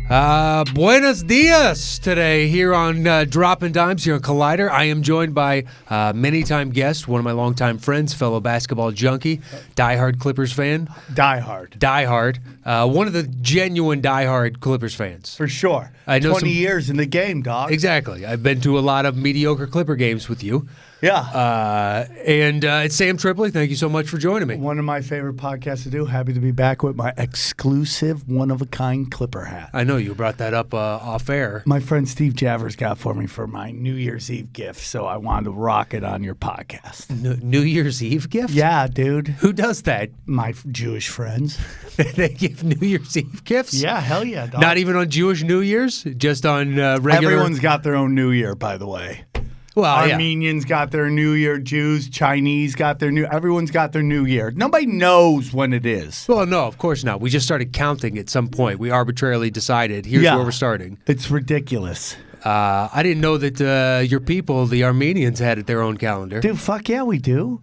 Buenos dias today here on Dropping Dimes here on Collider. I am joined by many-time guest, one of my longtime friends, fellow basketball junkie, diehard Clippers fan. Diehard. One of the genuine diehard Clippers fans. For sure. I know 20 years in the game, dog. Exactly. I've been to a lot of mediocre Clipper games with you. Yeah. And it's Sam Tripoli. Thank you so much for joining me. One of my favorite podcasts to do. Happy to be back with my exclusive one-of-a-kind Clipper hat. I know you brought that up off air. My friend Steve Javers got for me for my New Year's Eve gift, so I wanted to rock it on your podcast. New Year's Eve gift? Yeah, dude. Who does that? My Jewish friends. They give New Year's Eve gifts? Yeah, hell yeah, dog. Not even on Jewish New Year's? Just on regular? Everyone's got their own New Year, by the way. Well, Armenians got their New Year. Jews, Chinese got their New. Everyone's got their New Year. Nobody knows when it is. Well, no, of course not. We just started counting at some point. We arbitrarily decided here's where we're starting. It's ridiculous. I didn't know that your people, the Armenians, had their own calendar. Dude, fuck yeah, we do.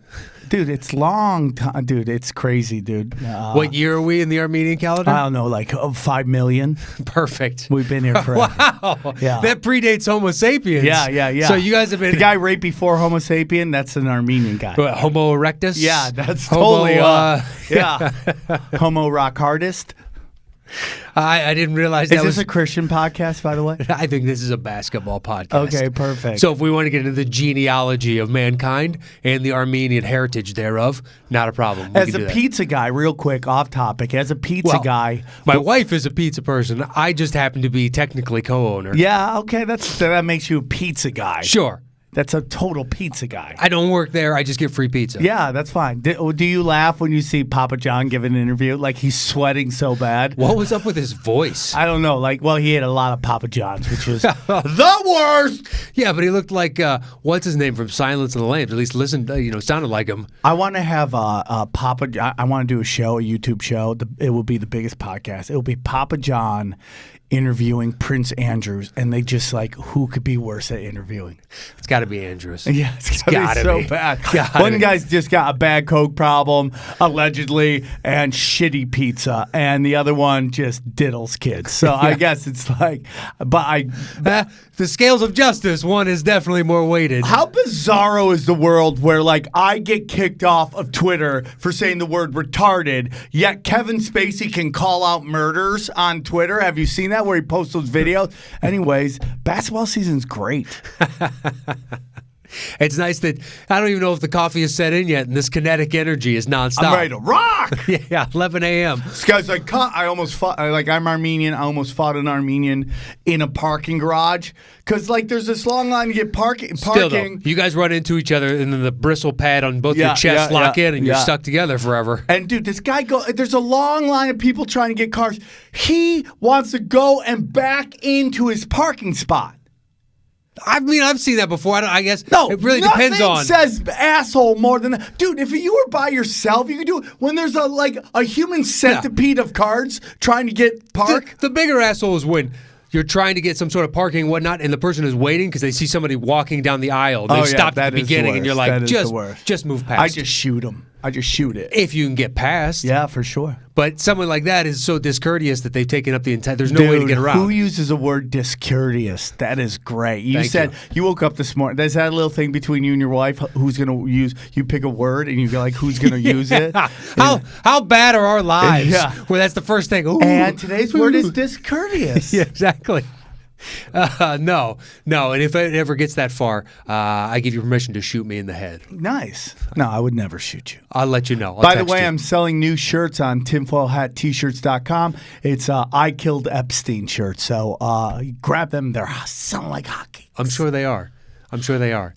Dude, it's long time. Dude, it's crazy, dude. What year are we in the Armenian calendar? I don't know, like 5 million. Perfect. We've been here forever. Wow. Yeah. That predates Homo sapiens. Yeah. So you guys have been... The guy right before Homo sapien, that's an Armenian guy. What, Homo erectus? Yeah, that's Homo, totally... Homo rock hardest. I didn't realize that was... Is this a Christian podcast, by the way? I think this is a basketball podcast. Okay, perfect. So if we want to get into the genealogy of mankind and the Armenian heritage thereof, not a problem. As a pizza guy, real quick, off topic, as a pizza guy... My wife is a pizza person. I just happen to be technically co-owner. Yeah, okay, that makes you a pizza guy. Sure. That's a total pizza guy. I don't work there. I just get free pizza. Yeah, that's fine. Do you laugh when you see Papa John give an interview? Like he's sweating so bad. What was up with his voice? I don't know. He had a lot of Papa Johns, which was the worst. Yeah, but he looked like, what's his name from Silence of the Lambs? At least sounded like him. I want to have Papa. I want to do a YouTube show. It will be the biggest podcast. It will be Papa John interviewing Prince Andrews, and they just who could be worse at interviewing? It's got to be Andrews. Yeah, it's got to be so bad. One guy's just got a bad coke problem, allegedly, and shitty pizza, and the other one just diddles kids. So I guess it's the scales of justice, one is definitely more weighted. How bizarro is the world where I get kicked off of Twitter for saying the word retarded, yet Kevin Spacey can call out murders on Twitter? Have you seen that? Where he posts those videos. Anyways, basketball season's great. It's nice that I don't even know if the coffee is set in yet, and this kinetic energy is nonstop. I'm ready to rock. Yeah, 11 a.m. This guy's I almost fought. I'm Armenian. I almost fought an Armenian in a parking garage because there's this long line to get parking. Still, though, you guys run into each other, and then the bristle pad on both your chests lock in, and you're stuck together forever. And dude, this guy there's a long line of people trying to get cars. He wants to go and back into his parking spot. I mean, I've seen that before. I guess no, it really depends on. Nothing says asshole more than that. Dude, if you were by yourself, you could do it. When there's a human centipede of cars trying to get parked. The bigger asshole is when you're trying to get some sort of parking and whatnot, and the person is waiting because they see somebody walking down the aisle. They stopped at the beginning, and you're like, just move past. I just shoot them. I just shoot it. If you can get past. Yeah, for sure. But someone like that is so discourteous that they've taken up the intent. There's no way to get around. Who uses the word discourteous? That is great. You said you woke up this morning. There's that little thing between you and your wife. Who's going to use? You pick a word and you go who's going to use it? How bad are our lives? Yeah. Where that's the first thing. Ooh. And today's word is discourteous. Yeah, exactly. No. And if it ever gets that far, I give you permission to shoot me in the head. Nice. No, I would never shoot you. I'll let you know. By the way, I'm selling new shirts on tinfoilhattshirts.com. It's I Killed Epstein shirts. So grab them. They're selling like hotcakes. I'm sure they are.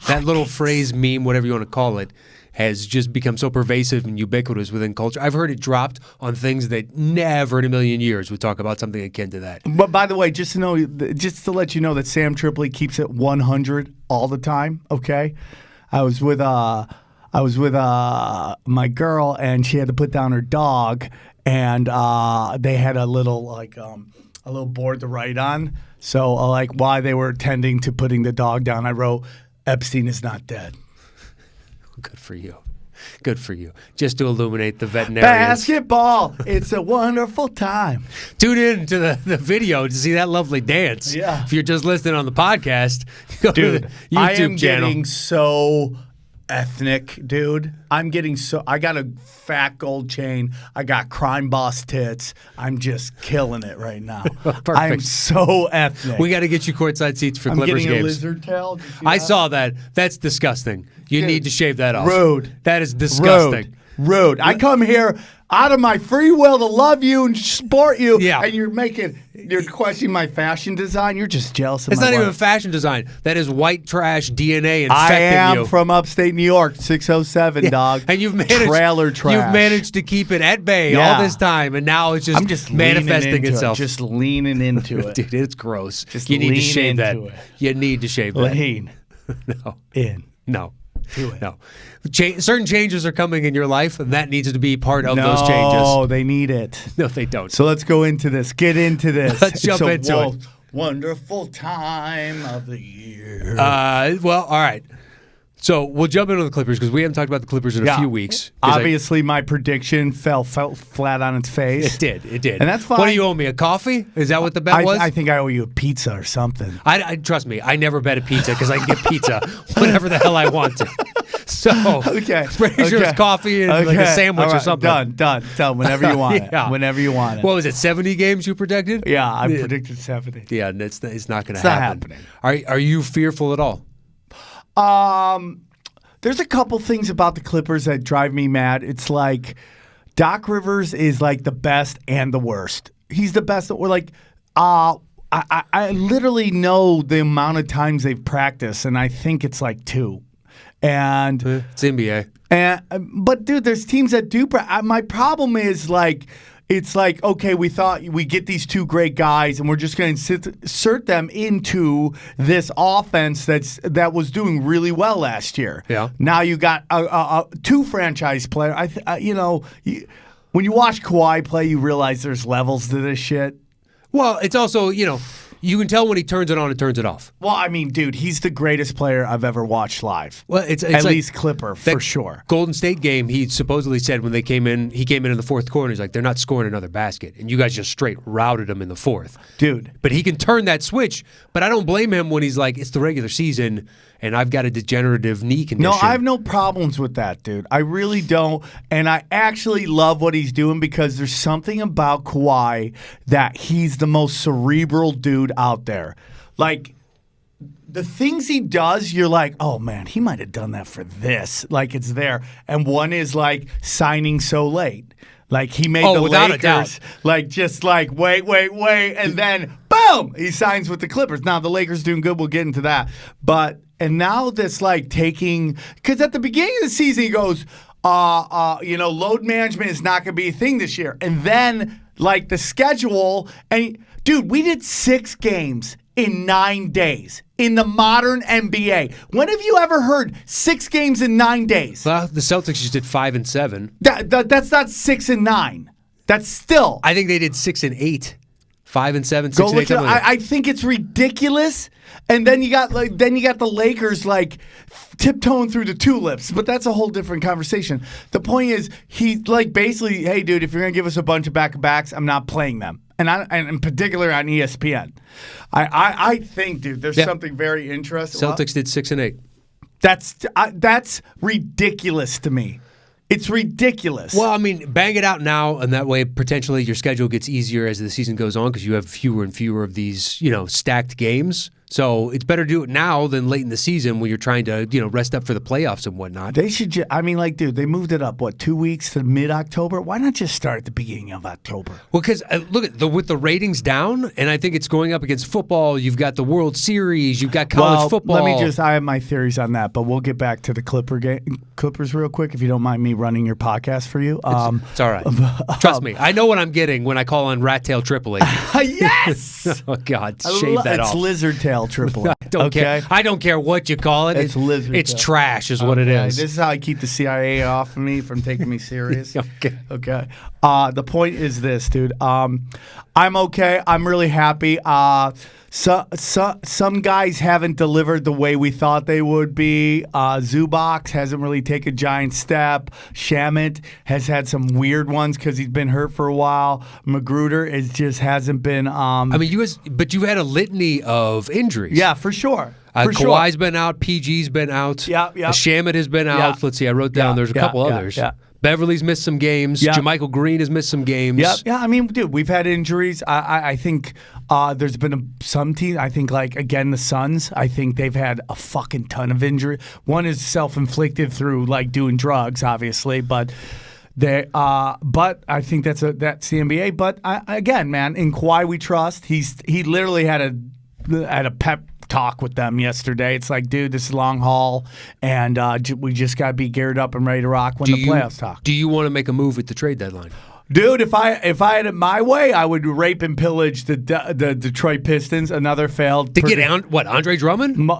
That little phrase, meme, whatever you want to call it, has just become so pervasive and ubiquitous within culture. I've heard it dropped on things that never in a million years would talk about something akin to that. But by the way, just to let you know that Sam Tripoli keeps it 100 all the time. Okay, I was with my girl, and she had to put down her dog, and they had a little board to write on. So while they were tending to putting the dog down, I wrote, "Epstein is not dead." Good for you. Good for you. Just to illuminate the veterinarians. Basketball. It's a wonderful time. Tune in to the video to see that lovely dance. Yeah. If you're just listening on the podcast, go to the YouTube I am channel. getting so ethnic, dude. I got a fat gold chain. I got crime boss tits. I'm just killing it right now. Perfect. I'm so ethnic. We got to get you courtside seats for Clippers getting games. a lizard tail. I saw that. That's disgusting. You need to shave that off. Rude. That is disgusting. Rude. I come here out of my free will to love you and support you. Yeah. And you're questioning my fashion design. You're just jealous of It's my not even work. fashion design. That is white trash DNA infecting I am you. from upstate New York, 607, dog. And you've managed trailer trash. You've managed to keep it at bay all this time, and now it's just, I'm just manifesting itself. Just leaning into it. Dude, it's gross. Just you need to lean shave that. into it. You need to shave that. Lean No. in. No. Do it. No. Certain changes are coming in your life, and that needs to be part of those changes. No, they need it. No, they don't. So let's go into this. Get into this. Let's jump into it. Wonderful time of the year. Well, all right. So we'll jump into the Clippers because we haven't talked about the Clippers in a few weeks. Obviously, my prediction fell flat on its face. It did. And that's fine. What do you owe me, a coffee? Is that what the bet was? I think I owe you a pizza or something. I trust me, I never bet a pizza because I can get pizza whenever the hell I want to. So, pretty sure it's coffee and like a sandwich or something. Done. Whenever you want Yeah. it. Whenever you want it. What was it, 70 games you predicted? Yeah, I predicted 70. Yeah, it's not going to happen. It's not happening. Are you fearful at all? There's a couple things about the Clippers that drive me mad. It's like Doc Rivers is like the best and the worst. He's the best. Or like, I literally know the amount of times they've practiced, and I think it's like 2. And it's NBA. But dude, there's teams that do. My problem is like, it's like, okay, we thought we get these 2 great guys, and we're just going to insert them into this offense that was doing really well last year. Yeah. Now you got 2 franchise players. When you watch Kawhi play, you realize there's levels to this shit. Well, it's also, you can tell when he turns it on and turns it off. Well, I mean, dude, he's the greatest player I've ever watched live. Well, it's at like least Clipper for sure. Golden State game, he supposedly said when he came in the fourth quarter, he's like, they're not scoring another basket, and you guys just straight routed them in the fourth, dude. But he can turn that switch. But I don't blame him when he's like, it's the regular season, and I've got a degenerative knee condition. No, I have no problems with that, dude. I really don't. And I actually love what he's doing because there's something about Kawhi that he's the most cerebral dude out there. Like, the things he does, you're like, oh, man, he might have done that for this. Like, it's there. And one is, like, signing so late. Like, he made the Lakers, like, just like, wait. And then, boom, he signs with the Clippers. Now, the Lakers doing good. We'll get into that. And now this, like, taking – because at the beginning of the season, he goes, load management is not going to be a thing this year. And then, like, the schedule – and dude, we did 6 games in 9 days in the modern NBA. When have you ever heard 6 games in 9 days? Well, the Celtics just did 5 and 7. That's not 6 and 9. That's still. I think they did 6 and 8. 5 and 7, 6 and 8. I think it's ridiculous. And then you got the Lakers like tiptoeing through the tulips, but that's a whole different conversation. The point is, he like basically, hey, dude, if you're gonna give us a bunch of back-to-backs, I'm not playing them. And in particular on ESPN, I think, dude, there's something very interesting. Celtics did 6 and 8. That's ridiculous to me. It's ridiculous. Well, I mean, bang it out now, and that way potentially your schedule gets easier as the season goes on because you have fewer and fewer of these, stacked games. So it's better to do it now than late in the season when you're trying to, rest up for the playoffs and whatnot. They should dude, they moved it up, 2 weeks to mid-October? Why not just start at the beginning of October? Well, because look, with the ratings down, and I think it's going up against football, you've got the World Series, you've got college football. I have my theories on that, but we'll get back to the Clippers real quick, if you don't mind me running your podcast for you. It's all right. Trust me, I know what I'm getting when I call on Rat Tail Tripoli. Yes! Oh, God, shave that off. It's Lizard Tail Tripoli. I don't care what you call it. It's lizard. It's trash, is what it is. This is how I keep the CIA off of me from taking me serious. Okay. The point is this, dude. I'm okay. I'm really happy. Some guys haven't delivered the way we thought they would be. Zubac hasn't really taken a giant step. Shamit has had some weird ones because he's been hurt for a while. Magruder just hasn't been. But you had a litany of injuries. Yeah, for sure. Kawhi's been out. PG's been out. Yeah. Shamit has been out. Yeah. Let's see. I wrote down. There's a couple others. Yeah. Beverly's missed some games. Yeah. JaMychal Green has missed some games. Yeah. I mean, dude, we've had injuries. I think there's been some teams. I think, like, again, the Suns. I think they've had a fucking ton of injury. One is self-inflicted through, like, doing drugs, obviously, but I think that's the NBA. But again, man, in Kawhi we trust. He literally had a pep talk with them yesterday. It's like, dude, this is long haul, and we just got to be geared up and ready to rock when the playoffs talk. Do you want to make a move at the trade deadline? Dude, if I had it my way, I would rape and pillage the Detroit Pistons. Another failed. To get Andre Drummond?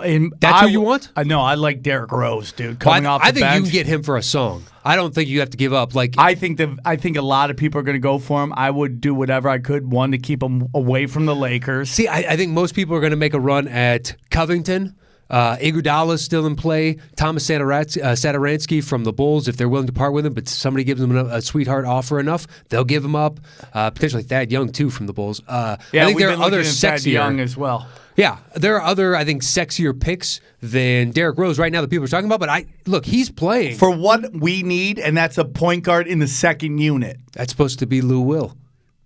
That's who you want? No, I like Derrick Rose, dude. Coming off the bench. I think you can get him for a song. I don't think you have to give up. I think a lot of people are going to go for him. I would do whatever I could, one, to keep him away from the Lakers. See, I think most people are going to make a run at Covington. Iguodala's still in play. Thomas Satoransky from the Bulls, if they're willing to part with him, but somebody gives them a sweetheart offer enough, they'll give him up. Potentially Thad Young, too, from the Bulls. I think there are other sexier. Thad Young as well. Yeah, there are other, I think, sexier picks than Derrick Rose right now that people are talking about. But look, he's playing for what we need, and that's a point guard in the second unit. That's supposed to be Lou Will.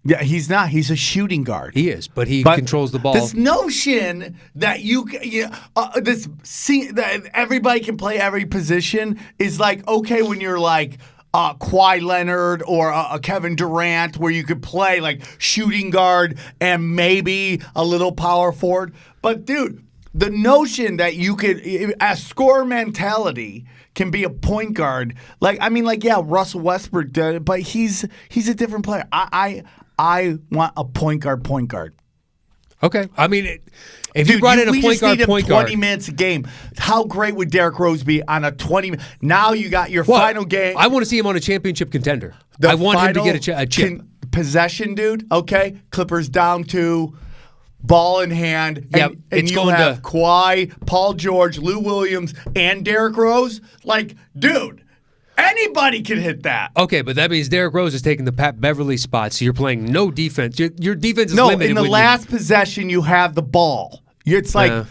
Yeah, he's not. He's a shooting guard. He is, but he controls the ball. This notion that that everybody can play every position is like, okay, when you're like Kawhi Leonard or Kevin Durant, where you could play like shooting guard and maybe a little power forward. But dude, the notion that you could a score mentality can be a point guard, Russell Westbrook did, but he's a different player. I want a point guard. Okay. I mean, if you brought in a point guard, 20 minutes a game. How great would Derrick Rose be on a 20 minute? Now you got your final game. I want to see him on a championship contender. I want him to get a chip. Possession, dude. Okay. Clippers down 2. Ball in hand. And you have Kawhi, Paul George, Lou Williams, and Derrick Rose. Like, dude. Anybody can hit that. Okay, but that means Derrick Rose is taking the Pat Beverly spot, so you're playing no defense. Your defense is limited. In the last possession, you have the ball. It's like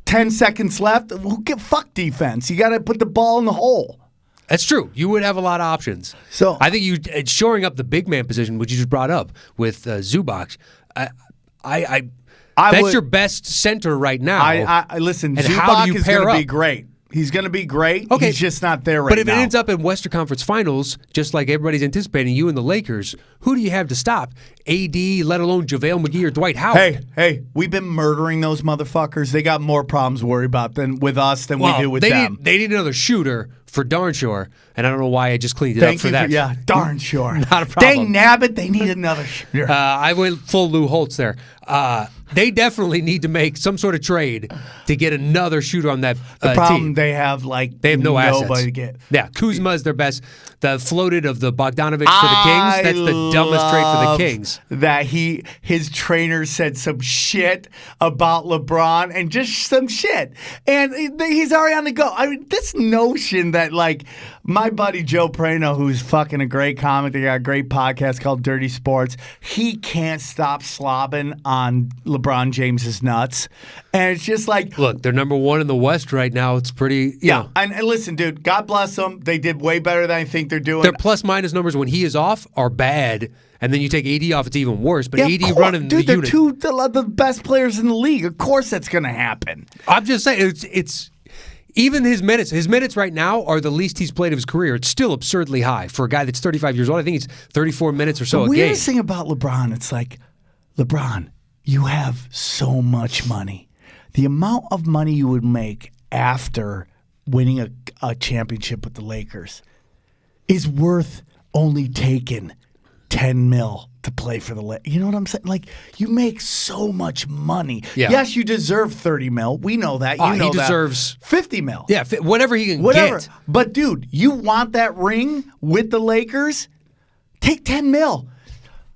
10 seconds left. Fuck defense. You got to put the ball in the hole. That's true. You would have a lot of options. So I think it's shoring up the big man position, which you just brought up with Zubac. That's your best center right now. I listen. Zubac is going to be great. He's going to be great. Okay. He's just not there right now. But if it ends up in Western Conference Finals, just like everybody's anticipating, you and the Lakers, who do you have to stop? AD, let alone JaVale McGee or Dwight Howard? Hey, we've been murdering those motherfuckers. They got more problems to worry about with us than we do with them. They need another shooter for darn sure, and I don't know why I just cleaned it up for that. Yeah, darn sure. Not a problem. Dang nabbit, they need another shooter. I went full Lou Holtz there. They definitely need to make some sort of trade to get another shooter on that the problem team. They have they have no assets. Nobody to get. Yeah, Kuzma is their best. The floated of the Bogdanovich for the Kings. That's the dumbest trade for the Kings. That his trainer said some shit about LeBron and just some shit, and he's already on the go. I mean, this notion that my buddy Joe Prano, who's fucking a great comic, they got a great podcast called Dirty Sports. He can't stop slobbing on LeBron James's nuts, and it's just like, look, they're number 1 in the West right now. It's pretty, And listen, dude, God bless them. They did way better than I think they're doing. Their plus minus numbers when he is off are bad, and then you take AD off, it's even worse. But AD running the unit, dude, they're the best players in the league. Of course, that's going to happen. I'm just saying, it's. Even his minutes right now are the least he's played of his career. It's still absurdly high for a guy that's 35 years old. I think it's 34 minutes or so a game. The weirdest thing about LeBron, it's like, LeBron, you have so much money. The amount of money you would make after winning a championship with the Lakers is worth only taking $10 million to play for the Lakers. You know what I'm saying? Like, you make so much money. Yeah. Yes, you deserve $30 million. We know that. He deserves $50 million. Yeah, whatever he can get. But dude, you want that ring with the Lakers? Take $10 million.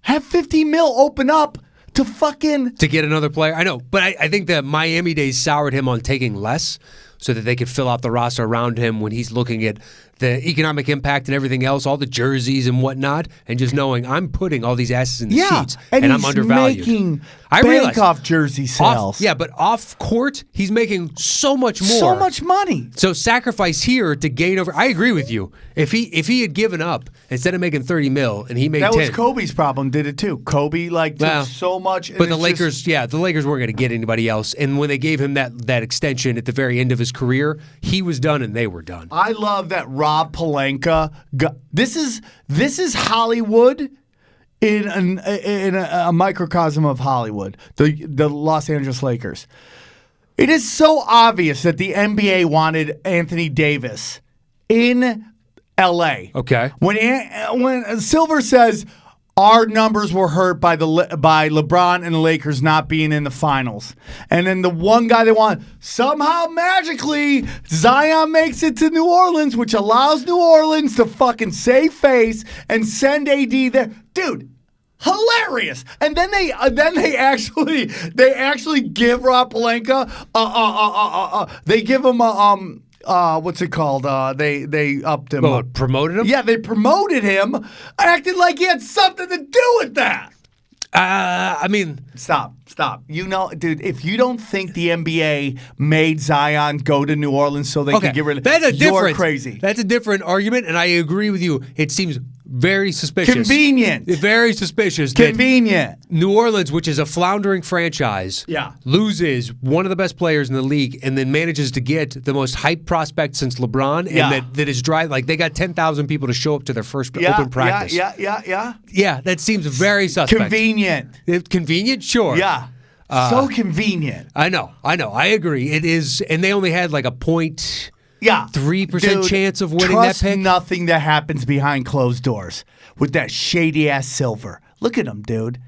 Have $15 million open up to get another player. I know, but I think the Miami days soured him on taking less so that they could fill out the roster around him when he's looking at the economic impact and everything else, all the jerseys and whatnot, and just knowing I'm putting all these assets in the seats and I'm undervalued. Making bank off jersey sales. But off court, he's making so much more. So much money. So sacrifice here to gain over. I agree with you. If he had given up instead of making $30 million and he made that 10, was Kobe's problem. Did it too? Kobe took so much. But the Lakers, the Lakers weren't going to get anybody else. And when they gave him that extension at the very end of his career, he was done and they were done. I love that Rob Pelinka. This is Hollywood in a microcosm of Hollywood. The Los Angeles Lakers. It is so obvious that the NBA wanted Anthony Davis in LA. Okay. When Silver says our numbers were hurt by LeBron and the Lakers not being in the finals, and then the one guy they want, somehow magically Zion makes it to New Orleans, which allows New Orleans to fucking save face and send AD there, dude. Hilarious, and then they actually give Rob Pelinka they give him a what's it called? They upped him. Oh, promoted him? Yeah, they promoted him, acting like he had something to do with that. I mean, stop. You know, dude, if you don't think the NBA made Zion go to New Orleans so they could get rid of him, you're crazy. That's a different argument, and I agree with you. It seems very suspicious. Convenient. Very suspicious. Convenient. New Orleans, which is a floundering franchise, loses one of the best players in the league and then manages to get the most hyped prospect since LeBron, and that is dry. Like, they got 10,000 people to show up to their first open practice. Yeah, that seems very suspect. Convenient. Convenient? Sure. Yeah. So convenient. I know. I agree. It is, and they only had like a 3% chance of winning that pick. Trust nothing that happens behind closed doors with that shady ass Silver. Look at him, dude.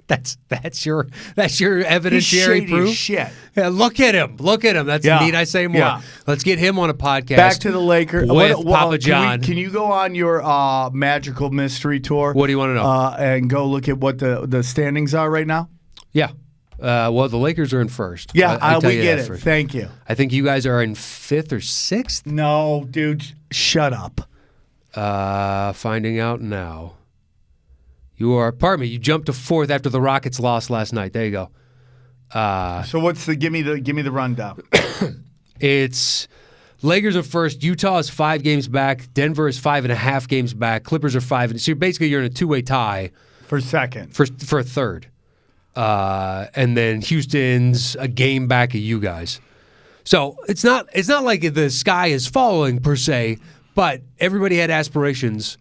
That's your evidentiary proof. Shit. Yeah, look at him. That's need I say more. Yeah. Let's get him on a podcast. Back to the Lakers with Papa John. Can you go on your magical mystery tour? What do you want to know? And go look at what the standings are right now. Yeah. Well, the Lakers are in first. Yeah, we get it. Thank you. I think you guys are in 5th or 6th. No, dude, shut up. Finding out now. You jumped to 4th after the Rockets lost last night. There you go. So what's give me the rundown. It's Lakers are first. Utah is 5 games back. Denver is 5.5 games back. Clippers are 5. So basically you're in a two-way tie for second. For third. And then Houston's a game back of you guys. So it's not like the sky is falling per se, but everybody had aspirations,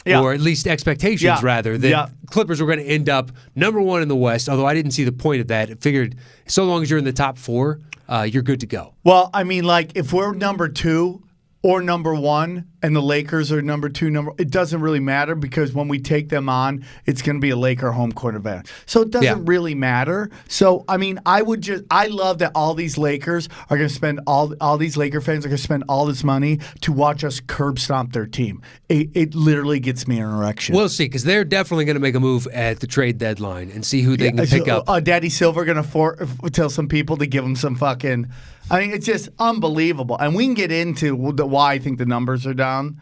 or at least expectations rather, that Clippers were going to end up number 1 in the West, although I didn't see the point of that. I figured so long as you're in the top 4, you're good to go. Well, I mean, like if we're number 2 or number 1 and the Lakers are number 2, it doesn't really matter because when we take them on, it's going to be a Laker home court advantage. So it doesn't really matter. So, I mean, I love that all these Lakers are going to spend, all these Laker fans are going to spend all this money to watch us curb stomp their team. It literally gets me an erection. We'll see, because they're definitely going to make a move at the trade deadline and see who they can pick up. Daddy Silver going to tell some people to give him some fucking... I mean, it's just unbelievable. And we can get into why I think the numbers are down.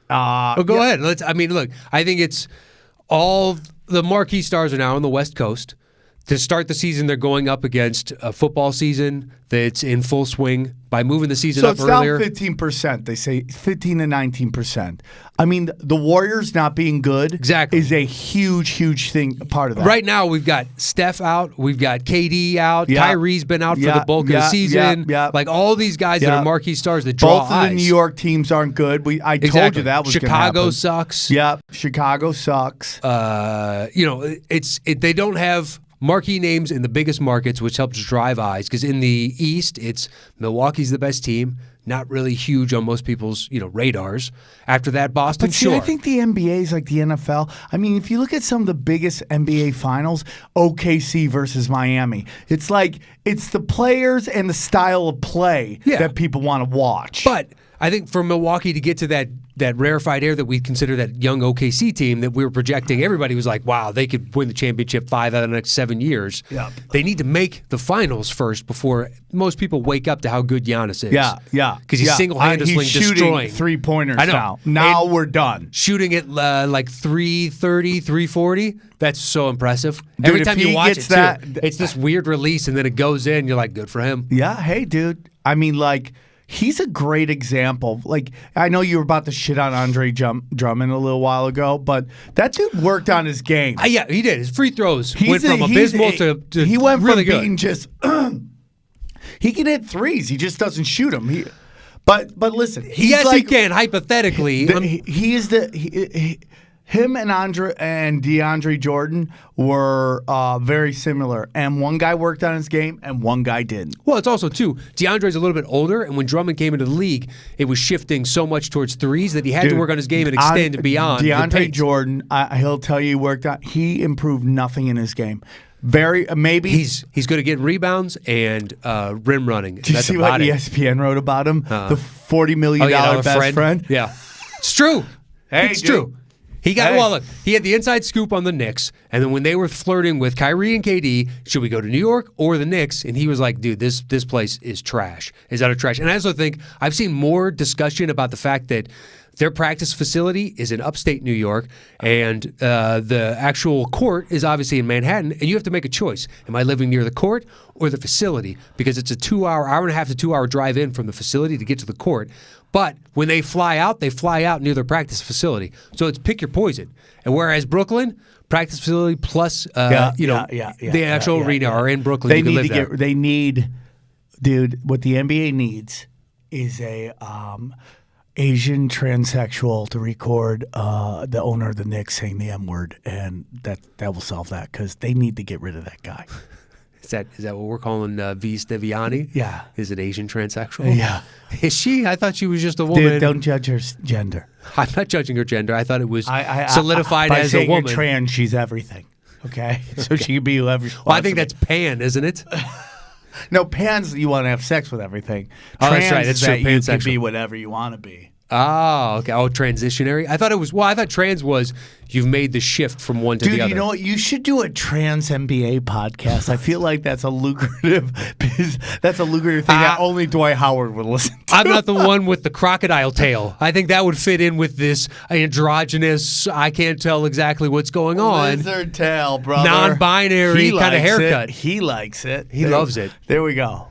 Go ahead. Look, I think it's all the marquee stars are now on the West Coast. To start the season, they're going up against a football season that's in full swing. By moving the season up earlier. So it's down 15%. They say 15 to 19%. I mean, the Warriors not being good is a huge, huge thing, part of that. Right now, we've got Steph out. We've got KD out. Kyrie's been out for the bulk of the season. Like all these guys that are marquee stars that draw eyes. Both of the New York teams aren't good. I told you that was going to happen. Chicago sucks. Yep, Chicago sucks. They don't have marquee names in the biggest markets, which helps drive eyes. Because in the East, it's Milwaukee's the best team. Not really huge on most people's radars. After that, Boston. But see, I think the NBA is like the NFL. I mean, if you look at some of the biggest NBA finals, OKC versus Miami, it's like it's the players and the style of play that people want to watch. But I think for Milwaukee to get to that that rarefied air that we consider that young OKC team that we were projecting. Everybody was like, wow, they could win the championship 5 out of the next 7 years. Yep. They need to make the finals first before most people wake up to how good Giannis is. Yeah. Because he's single-handedly he's shooting destroying. three-pointers I know. Now And we're done. shooting at like 330, 340. That's so impressive. Dude, Every if time he you watch gets it, that- too, it's this weird release, and then it goes in. You're like, good for him. Yeah, hey, dude. I mean, like, he's a great example. Like, I know you were about to shit on Andre Drummond a little while ago, but that dude worked on his game. Yeah, he did. His free throws went from abysmal to he went really from good. being just he can hit threes. He just doesn't shoot them. But listen, he's He can hypothetically. Him and DeAndre Jordan were very similar, and one guy worked on his game, and one guy didn't. Well, it's also, too, DeAndre's a little bit older, and when Drummond came into the league, it was shifting so much towards threes that he had to work on his game and extend beyond. DeAndre Jordan, he'll tell you he improved nothing in his game. Maybe he's good at getting rebounds and rim running. Do you see what ESPN wrote about him? The $40 million best friend? Yeah. It's true. It's true. He got he had the inside scoop on the Knicks, and then when they were flirting with Kyrie and KD, should we go to New York or the Knicks? And he was like, dude, this place is trash. Is utter trash. And I also think I've seen more discussion about the fact that their practice facility is in upstate New York, and the actual court is obviously in Manhattan, and you have to make a choice. Am I living near the court or the facility? Because it's a hour and a half to 2 hour drive in from the facility to get to the court. But when they fly out near their practice facility. So it's pick your poison. And whereas Brooklyn, practice facility plus the actual arena are in Brooklyn. They you can need live to there. They need, dude. What the NBA needs is a Asian transsexual to record the owner of the Knicks saying the M word, and that will solve that because they need to get rid of that guy. Is that what we're calling V. Stiviani? Yeah. Is it Asian transsexual? Yeah. Is she? I thought she was just a woman. Dude, don't judge her gender. I'm not judging her gender. I thought it was solidified by as saying a woman. You're trans, she's everything. Okay? So she can be whoever she wants. Well, I think that's pan, isn't it? No, pan's you want to have sex with everything. Oh, Trans that's right. That's is true. that you can Pansexual. be whatever you want to be. Oh, okay. Oh, transitionary. I thought it was. Well, I thought trans was you've made the shift from one to the other. Dude, you know what? You should do a trans NBA podcast. I feel like that's a lucrative. That's a lucrative thing that only Dwight Howard would listen to. I'm not the one with the crocodile tail. I think that would fit in with this androgynous. I can't tell exactly what's going on. Lizard tail, brother. Non-binary kind of haircut. He likes it. He loves it. There we go.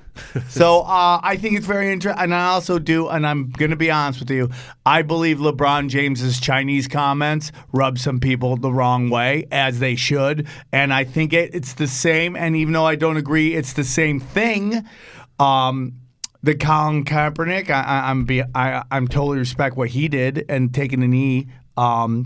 So I think it's very interesting, and I also do, and I'm going to be honest with you, I believe LeBron James's Chinese comments rub some people the wrong way, as they should, and I think it's the same, and even though I don't agree, it's the same thing. The Colin Kaepernick, I'm totally respect what he did and taking a knee, but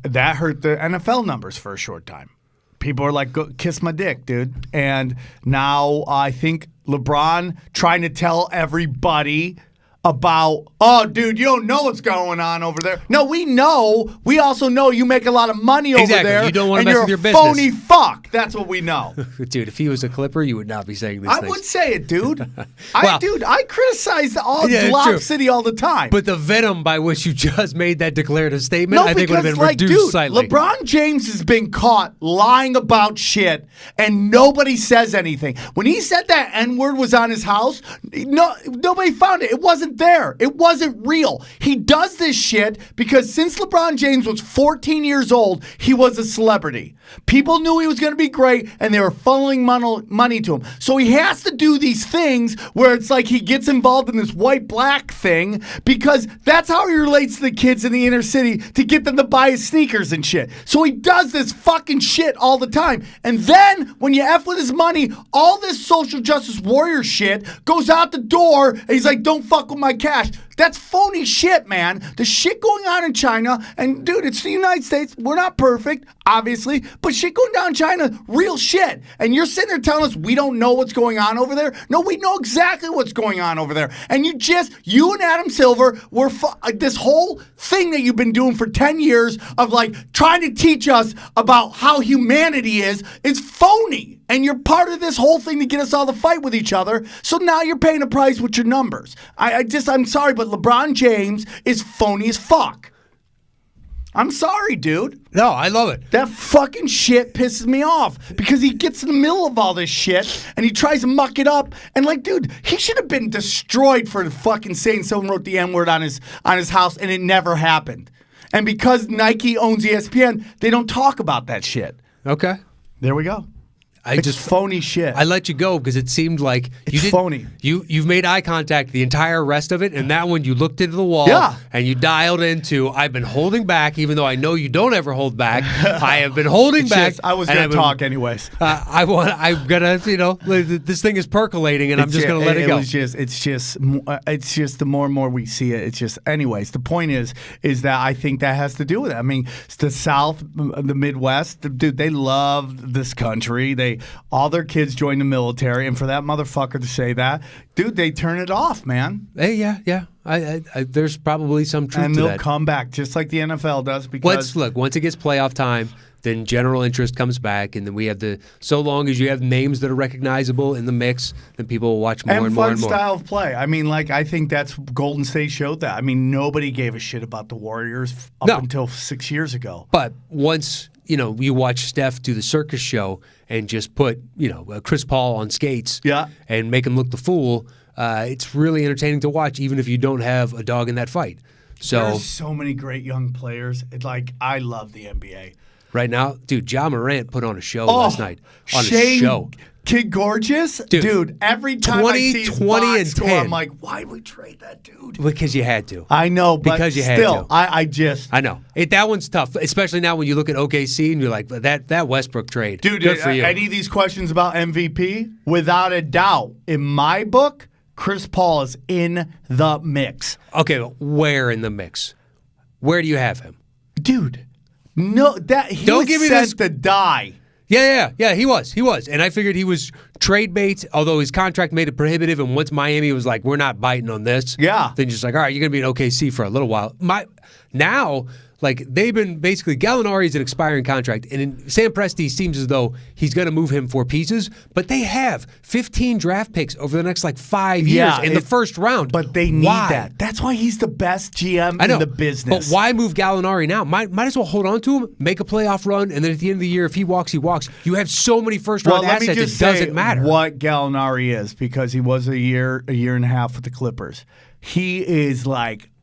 that hurt the NFL numbers for a short time. People are like, go kiss my dick, dude. And now I think LeBron trying to tell everybody about, oh, dude, you don't know what's going on over there. No, we know. We also know you make a lot of money over there. You don't want to mess with your business. business. Phony fuck. That's what we know. Dude, if he was a Clipper, you would not be saying these I things. would say it, dude. Well, I criticize it's Lob true. City all the time. But the venom by which you just made that declarative statement, I think would have been reduced dude, slightly. LeBron James has been caught lying about shit, and nobody says anything. When he said that N-word was on his house, nobody found it. It wasn't there. It wasn't real. He does this shit because since LeBron James was 14 years old, he was a celebrity. People knew he was going to be great, and they were funneling money to him. So he has to do these things where it's like he gets involved in this white-black thing because that's how he relates to the kids in the inner city to get them to buy his sneakers and shit. So he does this fucking shit all the time. And then when you F with his money, all this social justice warrior shit goes out the door, and he's like, don't fuck with my cash. That's phony shit, man. The shit going on in China, and dude, it's the United States. We're not perfect, obviously, but shit going down in China, real shit. And you're sitting there telling us we don't know what's going on over there? No, we know exactly what's going on over there. And you and Adam Silver were this whole thing that you've been doing for 10 years of like trying to teach us about how humanity is phony. And you're part of this whole thing to get us all to fight with each other. So now you're paying a price with your numbers. I'm sorry, but LeBron James is phony as fuck. I'm sorry, dude. No, I love it. That fucking shit pisses me off because he gets in the middle of all this shit and he tries to muck it up. And like, dude, he should have been destroyed for fucking saying someone wrote the N-word on his house and it never happened. And because Nike owns ESPN, they don't talk about that shit. Okay. There we go. It's just phony shit. I let you go because it seemed like phony. You've made eye contact the entire rest of it, and that one you looked into the wall and you dialed into. I've been holding back, even though I know you don't ever hold back. I have been holding back. I was going to talk anyways. I'm gonna, this thing is percolating, and I'm just gonna let it go. It's just the more and more we see it. It's just, anyways. The point is that I think that has to do with it. I mean, it's the South, the Midwest, dude. They love this country. All their kids join the military, and for that motherfucker to say that, dude, they turn it off, man. Hey, yeah. I there's probably some truth to that. And they'll come back just like the NFL does. Because once it gets playoff time, then general interest comes back, and then we have so long as you have names that are recognizable in the mix, then people will watch more and more and more. And fun style of play. I mean, I think that's Golden State showed that. I mean, nobody gave a shit about the Warriors up until 6 years ago. But once you watch Steph do the circus show and just put Chris Paul on skates and make him look the fool, it's really entertaining to watch, even if you don't have a dog in that fight. There's so many great young players. I love the NBA. Right now, dude, Ja Morant put on a show last night. On a show. Kid Gorgeous? Dude, every time I see his box score, I'm like, why would we trade that dude? Because you had to. I know, but because you still, had to. I know. That one's tough, especially now when you look at OKC and you're like, that Westbrook trade. Dude, good for you. Any of these questions about MVP? Without a doubt, in my book, Chris Paul is in the mix. Okay, where in the mix? Where do you have him? Dude, no, he was sent to die. Yeah, he was. And I figured he was trade bait, although his contract made it prohibitive, and once Miami was like, we're not biting on this, then just like, all right, you're going to be in OKC for a little while. Now, they've been basically, Gallinari is an expiring contract, and Sam Presti seems as though he's going to move him for pieces, but they have 15 draft picks over the next 5 years in the first round. But they need that. That's why he's the best GM in the business. But why move Gallinari now? Might as well hold on to him, make a playoff run, and then at the end of the year, if he walks, he walks. You have so many first-round assets, it doesn't matter. What Gallinari is, because he was a year and a half with the Clippers. He is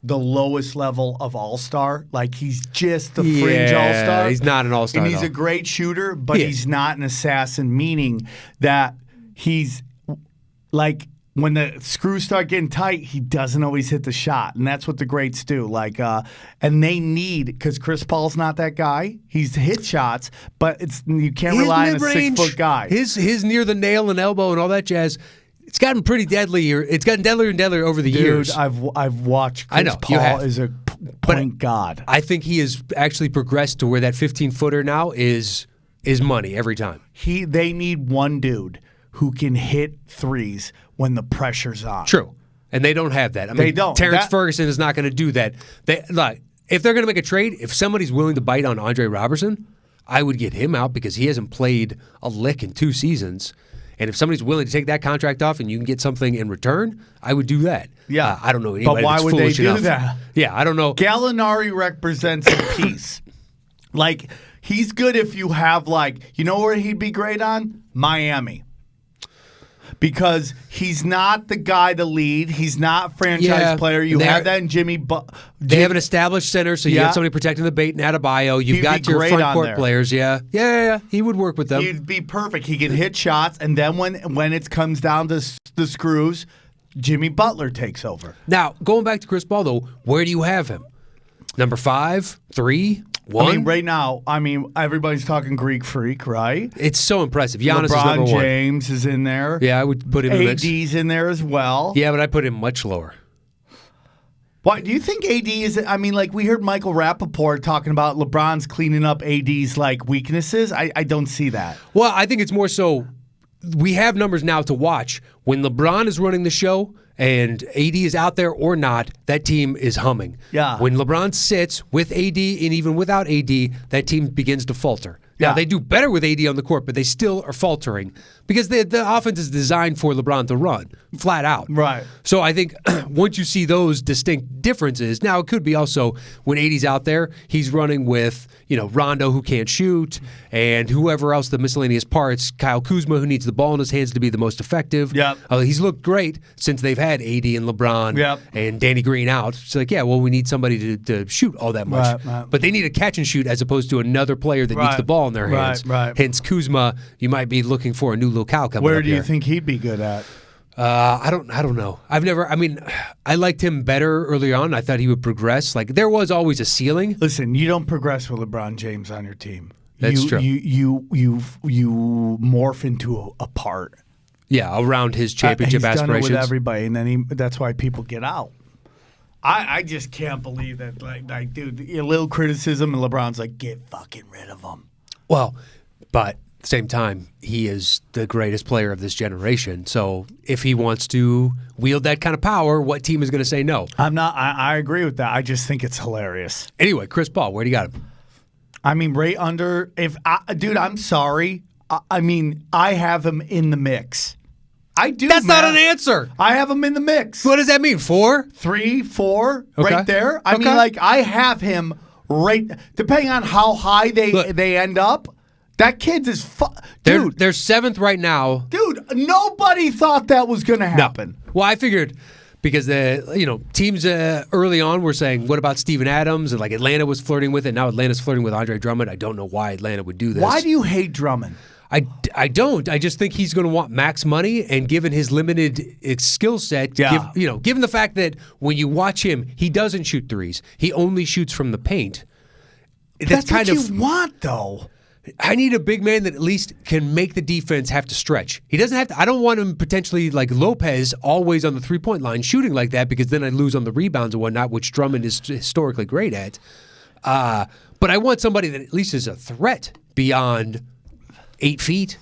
the lowest level of all-star. He's just the fringe all-star. He's not an all-star. And he's a great shooter, but he's not an assassin, meaning that he's when the screws start getting tight, he doesn't always hit the shot. And that's what the greats do. And they need, because Chris Paul's not that guy. He's hit shots, but you can't rely on a 6-foot guy. His near the nail and elbow and all that jazz, it's gotten pretty deadly. It's gotten deadlier and deadlier over the years. Dude, I've watched Chris Paul is a point god. I think he has actually progressed to where that 15-footer now is money every time. They need one dude who can hit threes when the pressure's on. True. And they don't have that. They don't. Terrence Ferguson is not going to do that. If they're going to make a trade, if somebody's willing to bite on Andre Robertson, I would get him out because he hasn't played a lick in 2 seasons. And if somebody's willing to take that contract off and you can get something in return, I would do that. Yeah. I don't know anybody but why that's would they do enough. that? Yeah, I don't know. Gallinari represents a piece. He's good if you have, you know where he'd be great on? Miami. Because he's not the guy to lead. He's not a franchise player. You have that in Jimmy. They have an established center, so you have somebody protecting the bait and Adebayo. You've got your front court players. Yeah. He would work with them. He'd be perfect. He can hit shots, and then when it comes down to the screws, Jimmy Butler takes over. Now, going back to Chris Paul, though, where do you have him? Number 5, 3, 1? Right now, everybody's talking Greek freak, right? It's so impressive. Giannis is number 1. LeBron James is in there. Yeah, I would put him in the mix. AD's in there as well. Yeah, but I put him much lower. Why do you think AD is? We heard Michael Rappaport talking about LeBron's cleaning up AD's weaknesses. I don't see that. Well, I think it's more so we have numbers now to watch. When LeBron is running the show and AD is out there or not, that team is humming. Yeah. When LeBron sits with AD and even without AD, that team begins to falter. Now, they do better with AD on the court, but they still are faltering because the offense is designed for LeBron to run, flat out. Right. So I think once you see those distinct differences, now it could be also when AD's out there, he's running with, Rondo, who can't shoot, and whoever else, the miscellaneous parts, Kyle Kuzma, who needs the ball in his hands to be the most effective. Yep. He's looked great since they've had AD and LeBron and Danny Green out. It's like, we need somebody to shoot all that much. Right. But they need a catch and shoot as opposed to another player that needs the ball in their hands. Right. Hence, Kuzma, you might be looking for a new locale coming up. Where do you think he'd be good at? I don't know. I liked him better early on. I thought he would progress. Like, there was always a ceiling. Listen, you don't progress with LeBron James on your team. That's true. You morph into a part. Yeah, around his championship aspirations. He's done it with everybody, and then that's why people get out. I just can't believe that. Like, dude, a little criticism, and LeBron's like, get fucking rid of him. Well, but at the same time, he is the greatest player of this generation. So if he wants to wield that kind of power, what team is going to say no? I'm not. I agree with that. I just think it's hilarious. Anyway, Chris Paul, where do you got him? I mean, right under. Dude, I'm sorry. I have him in the mix. I do. That's not an answer. I have him in the mix. What does that mean? 4? 3, 4, okay. right there. I mean, like, I have him right. Depending on how high they end up, that kid's is dude. They're 7th right now. Dude, nobody thought that was going to happen. No. Well, I figured because teams early on were saying, what about Steven Adams? And like Atlanta was flirting with it. Now Atlanta's flirting with Andre Drummond. I don't know why Atlanta would do this. Why do you hate Drummond? I don't. I just think he's going to want max money, and given his limited skill set, given the fact that when you watch him, he doesn't shoot threes. He only shoots from the paint. That's kind what you want, though. I need a big man that at least can make the defense have to stretch. He doesn't have to. I don't want him potentially like Lopez, always on the 3-point line shooting like that, because then I lose on the rebounds and whatnot, which Drummond is historically great at. But I want somebody that at least is a threat beyond 8 feet.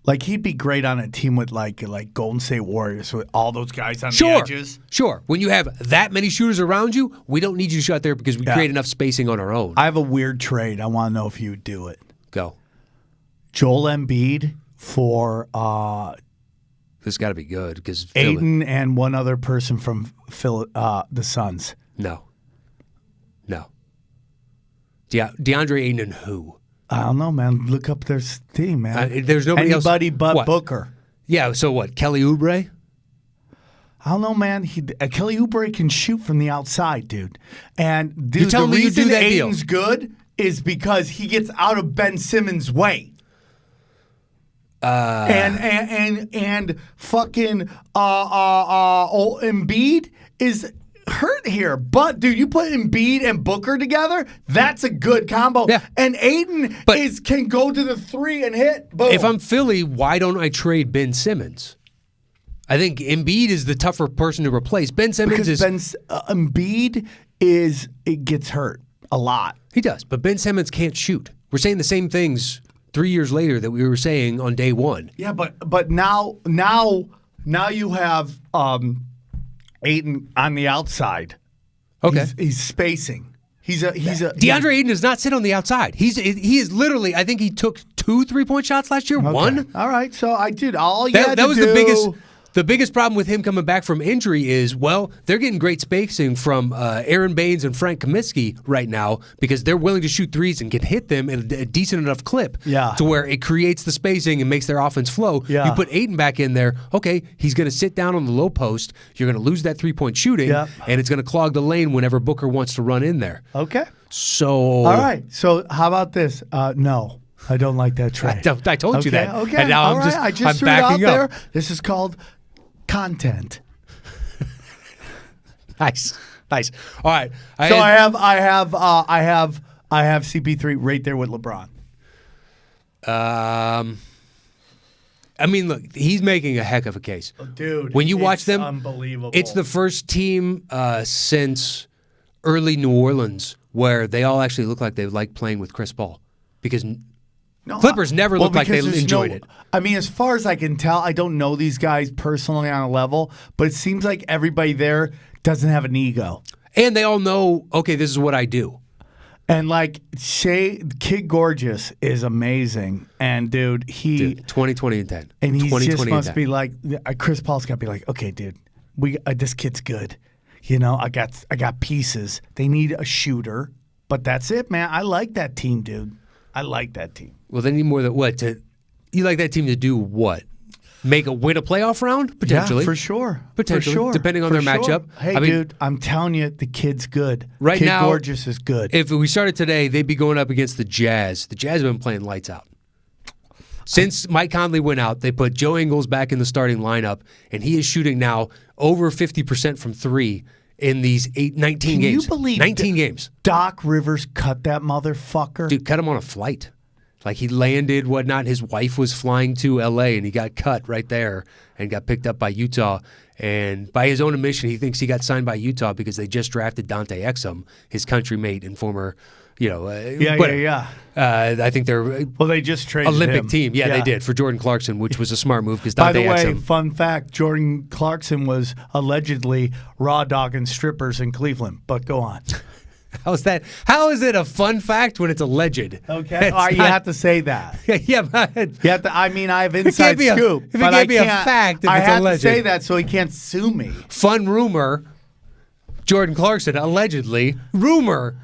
Like, he'd be great on a team with like Golden State Warriors with all those guys on the edges. Sure. When you have that many shooters around you, we don't need you to shut there because we create enough spacing on our own. I have a weird trade. I want to know if you would do it. Go. Joel Embiid for this got to be good because Ayton and one other person from the Suns. No. DeAndre Ayton and who? I don't know, man. Look up their team, man. There's nobody else. Anybody but Booker. Yeah, so what? Kelly Oubre? I don't know, man. Kelly Oubre can shoot from the outside, dude. And dude, the reason Ayton's good is because he gets out of Ben Simmons' way. And fucking Embiid is hurt here. But, dude, you put Embiid and Booker together, that's a good combo. Yeah. And Ayton can go to the 3 and hit. Boom. If I'm Philly, why don't I trade Ben Simmons? I think Embiid is the tougher person to replace. Ben Simmons Embiid gets hurt a lot. He does, but Ben Simmons can't shoot. We're saying the same things 3 years later that we were saying on day one. Yeah, but now you have Ayton on the outside. Okay, he's spacing. DeAndre Ayton does not sit on the outside. He is literally. I think he took 2 3-point shots last year. Okay. 1. All right, so I did all you that was the biggest. The biggest problem with him coming back from injury is, they're getting great spacing from Aaron Baines and Frank Kaminsky right now because they're willing to shoot threes and can hit them at a decent enough clip to where it creates the spacing and makes their offense flow. Yeah. You put Ayton back in there, okay, he's going to sit down on the low post. You're going to lose that 3-point shooting, and it's going to clog the lane whenever Booker wants to run in there. Okay. So. All right. So how about this? No. I don't like that trade. I told you that. Okay. And now I just threw it out there. This is called content. Nice. All right. I have CP3 right there with LeBron. I mean, look, he's making a heck of a case. Dude, when you watch them, unbelievable. It's the first team since early New Orleans where they all actually look like they like playing with Chris Paul because Clippers never looked like they enjoyed it. I mean, as far as I can tell, I don't know these guys personally on a level, but it seems like everybody there doesn't have an ego. And they all know, okay, this is what I do. And like Kid Gorgeous is amazing, and dude, 2020 and 10, and he just must be like Chris Paul's got to be like, okay, dude, this kid's good, I got pieces. They need a shooter, but that's it, man. I like that team, dude. I like that team. Well, they need more than what you like that team to do what? Win a playoff round? Potentially. Yeah, for sure. Potentially, for sure. depending on their matchup. Hey, dude, I'm telling you, the kid's good. Right Kid now, Gorgeous is good. If we started today, they'd be going up against the Jazz. The Jazz have been playing lights out. Since Mike Conley went out, they put Joe Ingles back in the starting lineup, and he is shooting now over 50% from three in these 19 games. Can you believe 19 games. Doc Rivers cut that motherfucker? Dude, cut him on a flight. Like he landed, whatnot. His wife was flying to L.A. and he got cut right there and got picked up by Utah. And by his own admission, he thinks he got signed by Utah because they just drafted Dante Exum, his countrymate and former, Yeah. I think they're they just traded Olympic him. team. Yeah, they did for Jordan Clarkson, which was a smart move because Dante By the way, Exum. fun fact: Jordan Clarkson was allegedly raw dogging strippers in Cleveland. But go on. How's that? How is it a fun fact when it's alleged? Okay, you have to say that. Yeah, but you have to. I mean, I have inside scoop, but I can't be a fact if I it's have alleged. to say that so he can't sue me. Fun rumor: Jordan Clarkson allegedly rumor.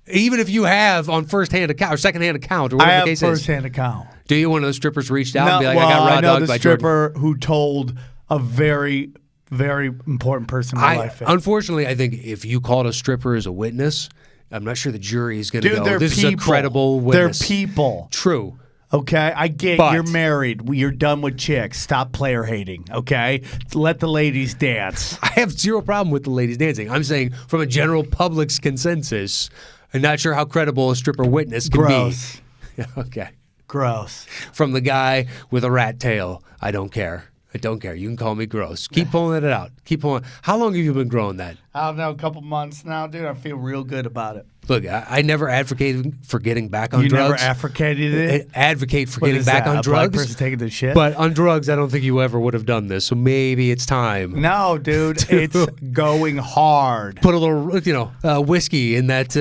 Even if you have on first-hand account or second-hand account or whatever the case is. I have first-hand account. Do you? One of those strippers reached out and be like, well, I got raw dogged by the stripper who told a very, very important person in my life. Unfortunately, I think if you called a stripper as a witness, I'm not sure the jury is going to go, this is a credible witness. They're people. True. Okay, I get you're married. You're done with chicks. Stop player hating, okay? Let the ladies dance. I have zero problem with the ladies dancing. I'm saying from a general public's consensus, I'm not sure how credible a stripper witness can Gross. be. Okay. Gross. From the guy with a rat tail, I don't care. I don't care. You can call me gross. Keep pulling it out. Keep pulling. How long have you been growing that? I don't know, a couple months now, dude. I feel real good about it. Look, I never advocated for getting back on drugs. You never advocated it? Advocate for getting back on drugs. A black person taking the shit? But on drugs, I don't think you ever would have done this. So maybe it's time. No, dude. It's going hard. Put a little, whiskey in that.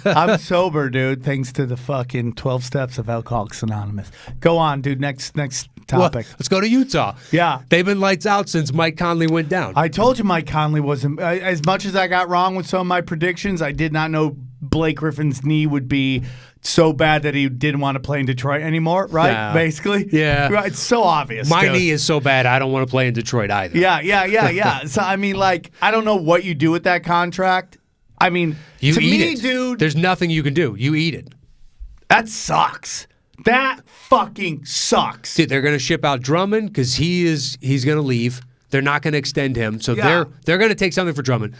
I'm sober, dude, thanks to the fucking 12 steps of Alcoholics Anonymous. Go on, dude. Next topic. Well, let's go to Utah. Yeah. They've been lights out since Mike Conley went down. I told you Mike Conley wasn't. As much as I got wrong with some of my predictions, I did not know Blake Griffin's knee would be so bad that he didn't want to play in Detroit anymore, right? Yeah. Basically. Yeah. Right. It's so obvious. My knee is so bad, I don't want to play in Detroit either. Yeah. So, I mean, like, I don't know what you do with that contract. I mean, to me, it. dude. There's nothing you can do. You eat it. That sucks. That fucking sucks. Dude, they're going to ship out Drummond because he's going to leave. They're not going to extend him. So they're going to take something for Drummond.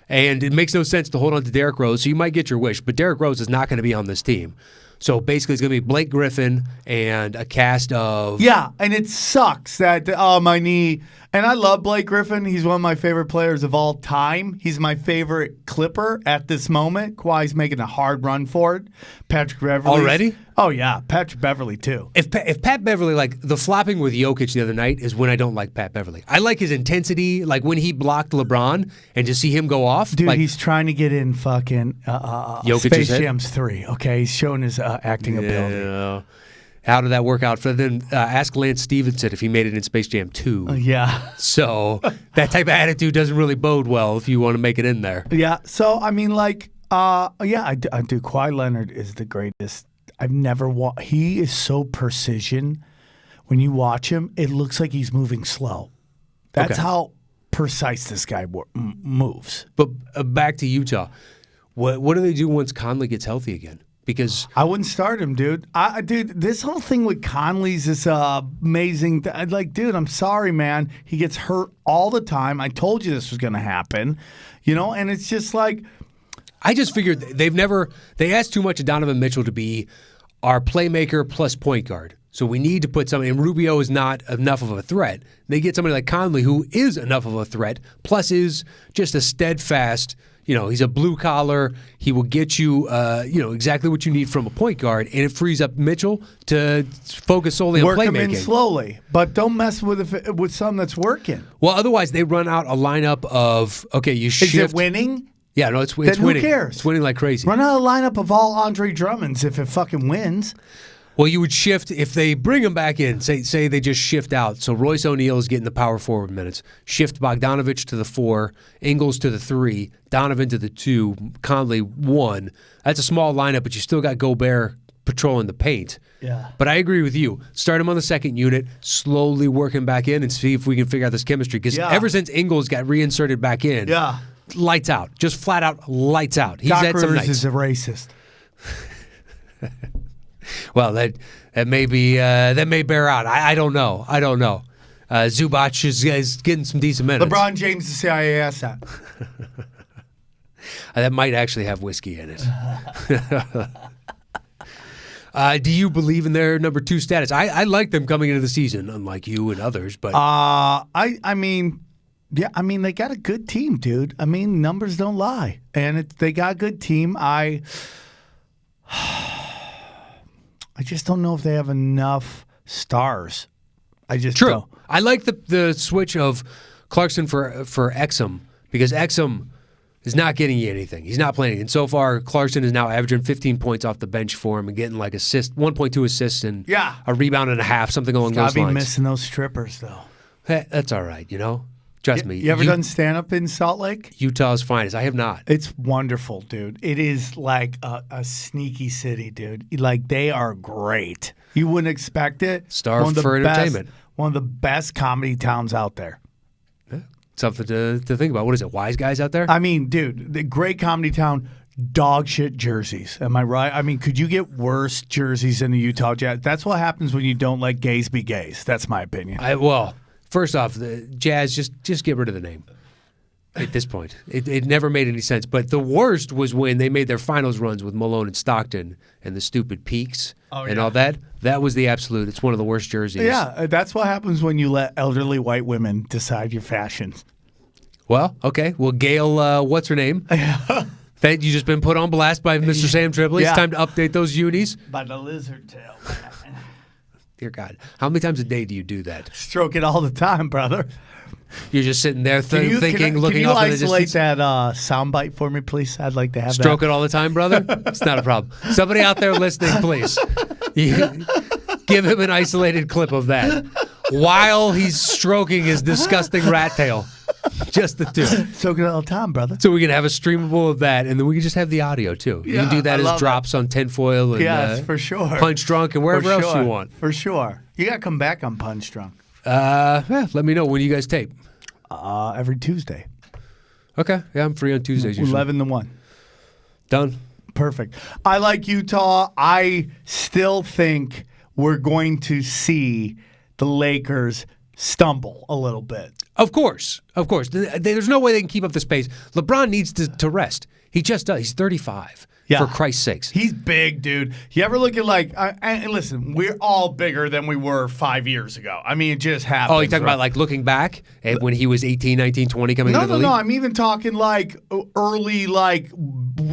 And it makes no sense to hold on to Derrick Rose. So you might get your wish. But Derrick Rose is not going to be on this team. So basically it's going to be Blake Griffin and a cast of... Yeah, and it sucks that, my knee... And I love Blake Griffin. He's one of my favorite players of all time. He's my favorite Clipper at this moment. Kawhi's making a hard run for it. Patrick Beverly. Already? Oh, yeah. Patrick Beverly, too. If Pat Beverly, like, the flopping with Jokic the other night is when I don't like Pat Beverly. I like his intensity, like when he blocked LeBron and to see him go off. Dude, like, he's trying to get in fucking Space Jam's 3, okay? He's showing his acting ability. Yeah. How did that work out for them? Ask Lance Stevenson if he made it in Space Jam 2. Yeah. So that type of attitude doesn't really bode well if you want to make it in there. Yeah. So, I mean, like, I do. Kawhi Leonard is the greatest. I've never he is so precision. When you watch him, it looks like he's moving slow. That's how precise this guy moves. But back to Utah. What do they do once Conley gets healthy again? Because I wouldn't start him, dude. Dude, this whole thing with Conley's is amazing. Like, dude, I'm sorry, man. He gets hurt all the time. I told you this was going to happen, and it's just like. I just figured they asked too much of Donovan Mitchell to be our playmaker plus point guard. So we need to put somebody, and Rubio is not enough of a threat. They get somebody like Conley who is enough of a threat, plus is just a steadfast. He's a blue collar. He will get you, exactly what you need from a point guard, and it frees up Mitchell to focus solely on playmaking. Work him in slowly, but don't mess with something that's working. Well, otherwise they run out a lineup of you shift. Is it winning? Yeah, no, it's then winning. Who cares? It's winning like crazy. Run out a lineup of all Andre Drummonds if it fucking wins. Well, you would shift if they bring him back in. Say they just shift out. So Royce O'Neal is getting the power forward minutes. Shift Bogdanovich to the 4, Ingles to the 3, Donovan to the 2, Conley 1. That's a small lineup, but you still got Gobert patrolling the paint. Yeah. But I agree with you. Start him on the second unit, slowly work him back in, and see if we can figure out this chemistry. Because ever since Ingles got reinserted back in, lights out. Just flat out lights out. He's Doc had some Rivers nights. is a racist. Well, that may be that may bear out. I don't know. Zubac is getting some decent minutes. LeBron James, the CIA asset. That might actually have whiskey in it. Do you believe in their number 2 status? I like them coming into the season, unlike you and others. But I mean, they got a good team, dude. I mean, numbers don't lie, and they got a good team. I just don't know if they have enough stars. I just don't. I like the switch of Clarkson for Exum because Exum is not getting you anything. He's not playing. And so far, Clarkson is now averaging 15 points off the bench for him and getting like 1.2 assists and a rebound and a half, something along those lines. Gotta be missing those strippers, though. Hey, that's all right, you know? Trust me. You ever done stand-up in Salt Lake? Utah's finest. I have not. It's wonderful, dude. It is like a sneaky city, dude. Like, they are great. You wouldn't expect it. Starved for entertainment. One of the best comedy towns out there. Something to think about. What is it, wise guys out there? I mean, dude, the great comedy town, dog shit jerseys. Am I right? I mean, could you get worse jerseys than the Utah Jazz? That's what happens when you don't let gays be gays. That's my opinion. Well, first off, the Jazz, just get rid of the name at this point. It never made any sense. But the worst was when they made their finals runs with Malone and Stockton and the stupid peaks and all that. That was the absolute. It's one of the worst jerseys. Yeah, that's what happens when you let elderly white women decide your fashions. Well, okay. Well, Gail, what's her name? That you just been put on blast by Mr. Sam Tripoli. It's time to update those unis. By the lizard tail. Dear God, how many times a day do you do that? Stroke it all the time, brother. You're just sitting there thinking, looking off in the distance. Can you isolate that soundbite for me, please? I'd like to have Stroke it all the time, brother? It's not a problem. Somebody out there listening, please. Give him an isolated clip of that while he's stroking his disgusting rat tail. Just the two. Stroke it all the time, brother. So we can have a streamable of that, and then we can just have the audio, too. You can do that as drops on tinfoil and for sure. Punch Drunk and wherever else you want. For sure. You got to come back on Punch Drunk. Let me know when you guys tape. Every Tuesday. Okay. Yeah, I'm free on Tuesdays usually. 11 to 1. Done. Perfect. I like Utah. I still think we're going to see the Lakers stumble a little bit. Of course. There's no way they can keep up this pace. LeBron needs to rest. He just does. He's 35. For Christ's sakes. He's big, dude. You ever look at and listen, we're all bigger than we were 5 years ago. I mean, it just happens. Oh, you're talking about looking back at when he was 18, 19, 20 coming into the league? No. I'm even talking early,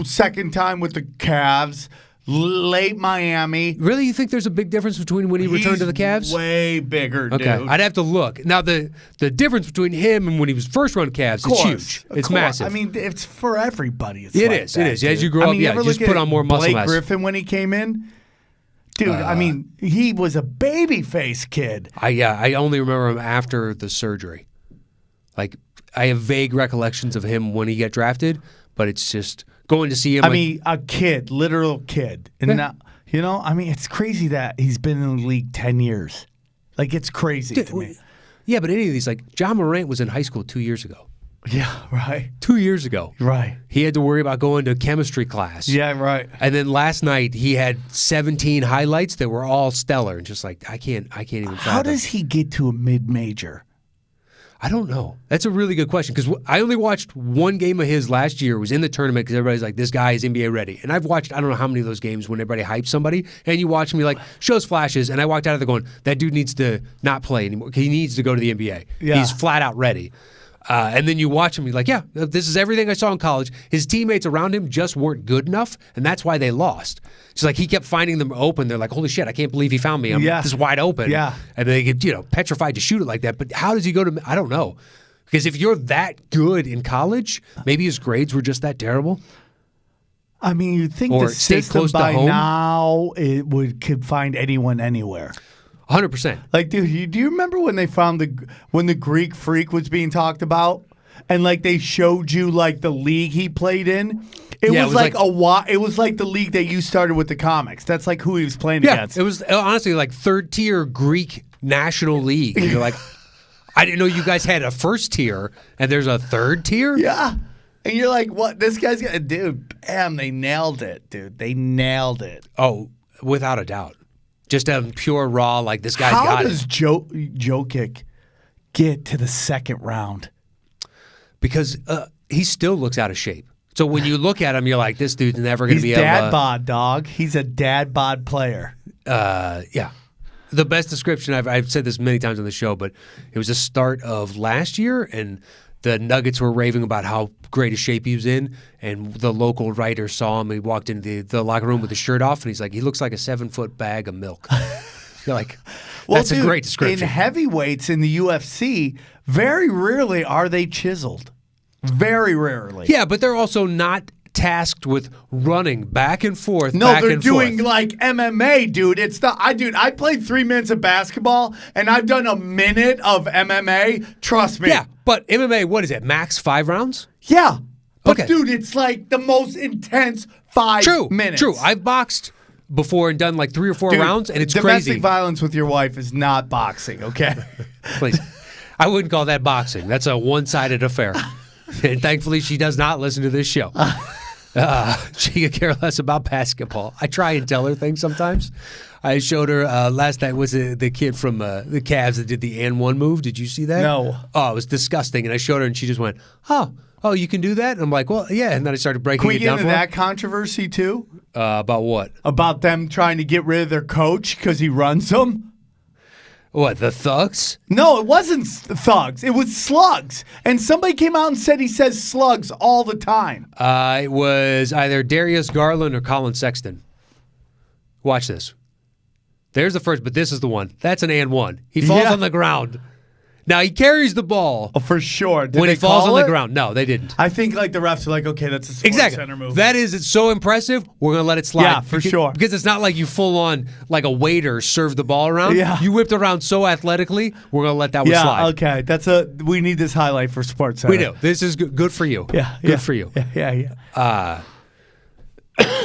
second time with the Cavs. Late Miami. Really? You think there's a big difference between when he returned to the Cavs? He's way bigger, dude. Okay, I'd have to look. Now, the difference between him and when he was first run Cavs is huge. It's massive. I mean, it's for everybody. It is. As you grow up, you just put on more muscle mass. Blake Griffin when he came in? Dude, I mean, he was a baby face kid. I only remember him after the surgery. I have vague recollections of him when he got drafted, but it's just going to see him. I mean, a kid, literal kid. And now, it's crazy that he's been in the league 10 years. It's crazy to me. Yeah, but any of these, John Morant was in high school 2 years ago. Yeah, right. 2 years ago. Right. He had to worry about going to chemistry class. Yeah, right. And then last night he had 17 highlights that were all stellar. And just I can't even fathom. How does he get to a mid-major? I don't know. That's a really good question because I only watched one game of his last year. It was in the tournament because everybody's like, this guy is NBA ready. And I've watched I don't know how many of those games when everybody hypes somebody and you watch me shows flashes and I walked out of there going, that dude needs to not play anymore. He needs to go to the NBA. Yeah. He's flat out ready. And then you watch him, you're like, yeah, this is everything I saw in college. His teammates around him just weren't good enough, and that's why they lost. It's he kept finding them open. They're like, holy shit, I can't believe he found me. I'm just wide open. Yeah. And they get, petrified to shoot it like that. But how does he go to – I don't know. Because if you're that good in college, maybe his grades were just that terrible. I mean, you'd think Or the stay system close to by home. now could find anyone anywhere. 100%. Like, dude, do you remember when they found when the Greek Freak was being talked about, and like they showed you like the league he played in? It was like the league that you started with the comics. That's like who he was playing against. It was honestly like third tier Greek National League. And you're like, I didn't know you guys had a first tier and there's a third tier. Yeah. And you're like, what? This guy's got, dude, bam, they nailed it, dude. They nailed it. Oh, without a doubt. Just pure raw, like this guy's How got does Jokic get to the second round? Because he still looks out of shape. So when you look at him, you're like, this dude's never going to be able to. He's dad bod, dog. He's a dad bod player. Yeah. The best description, I've said this many times on the show, but it was the start of last year, and the Nuggets were raving about how great a shape he was in, and the local writer saw him. He walked into the locker room with his shirt off, and he's like, he looks like a 7-foot bag of milk. You're like, that's a great description. In heavyweights in the UFC, very rarely are they chiseled. Very rarely. Yeah, but they're also not tasked with running back and forth. No, they're doing like MMA, dude. It's the I played 3 minutes of basketball and I've done a minute of MMA. Trust me. Yeah, but MMA, what is it? Max 5 rounds? Yeah. But Okay. dude, it's like the most intense 5 minutes. True. I've boxed before and done like 3 or 4 rounds, and it's domestic crazy. violence with your wife is not boxing, okay? Please. I wouldn't call that boxing. That's a one-sided affair. And thankfully, she does not listen to this show. She could care less about basketball. I try and tell her things sometimes. I showed her last night was the kid from the Cavs that did the and one move. Did you see that? No. Oh, it was disgusting. And I showed her, and she just went, "Oh, you can do that?" And I'm like, "Well, yeah." And then I started breaking Can we it get down into for her. that controversy too? About what? About them trying to get rid of their coach because he runs them? What, the Thugs? No, it wasn't thugs. It was slugs. And somebody came out and said he says slugs all the time. It was either Darius Garland or Colin Sexton. Watch this. There's the first, but this is the one. That's an and one. He falls on the ground. Now, he carries the ball. Oh, for sure. Did When they he falls call on it? the ground. No, they didn't. I think like the refs are like, okay, that's a sports center move. That is, it's so impressive, we're going to let it slide. Yeah, for sure. Because it's not like you full on, like a waiter, serve the ball around. Yeah. You whipped around so athletically, we're going to let that one slide. Okay. We need this highlight for sports center. We do. This is good for you. Good for you. Yeah.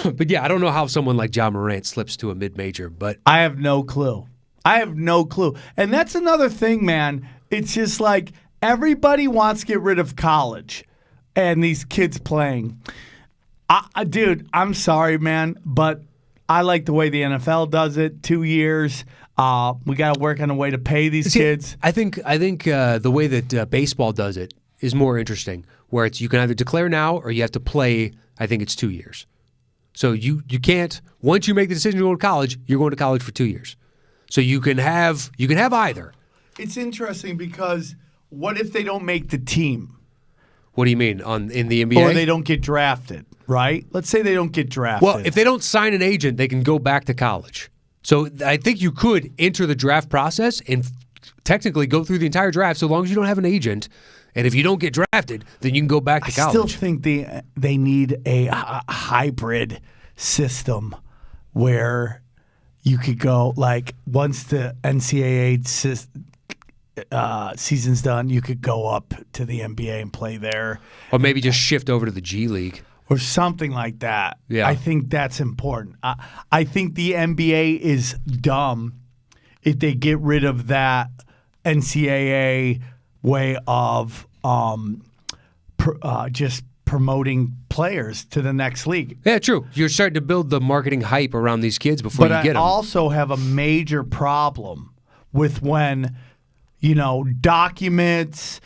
But yeah, I don't know how someone like John Morant slips to a mid-major, but I have no clue. And that's another thing, man. It's just like everybody wants to get rid of college and these kids playing. Dude, I'm sorry, man, but I like the way the NFL does it. 2 years. We got to work on a way to pay these kids. I think the way that baseball does it is more interesting, where it's you can either declare now or you have to play. I think it's 2 years. So you can't, once you make the decision to go to college, you're going to college for 2 years. So you can have either. It's interesting because what if they don't make the team? What do you mean in the NBA? Or they don't get drafted, right? Let's say they don't get drafted. Well, if they don't sign an agent, they can go back to college. So I think you could enter the draft process and technically go through the entire draft so long as you don't have an agent. And if you don't get drafted, then you can go back to college. I still think they need a hybrid system where you could go, like, once the NCAA season's done, you could go up to the NBA and play there. Or maybe just shift over to the G League. Or something like that. Yeah. I think that's important. I think the NBA is dumb if they get rid of that NCAA way of just promoting players to the next league. Yeah, true. You're starting to build the marketing hype around these kids before you get them. But I also have a major problem with when, documents,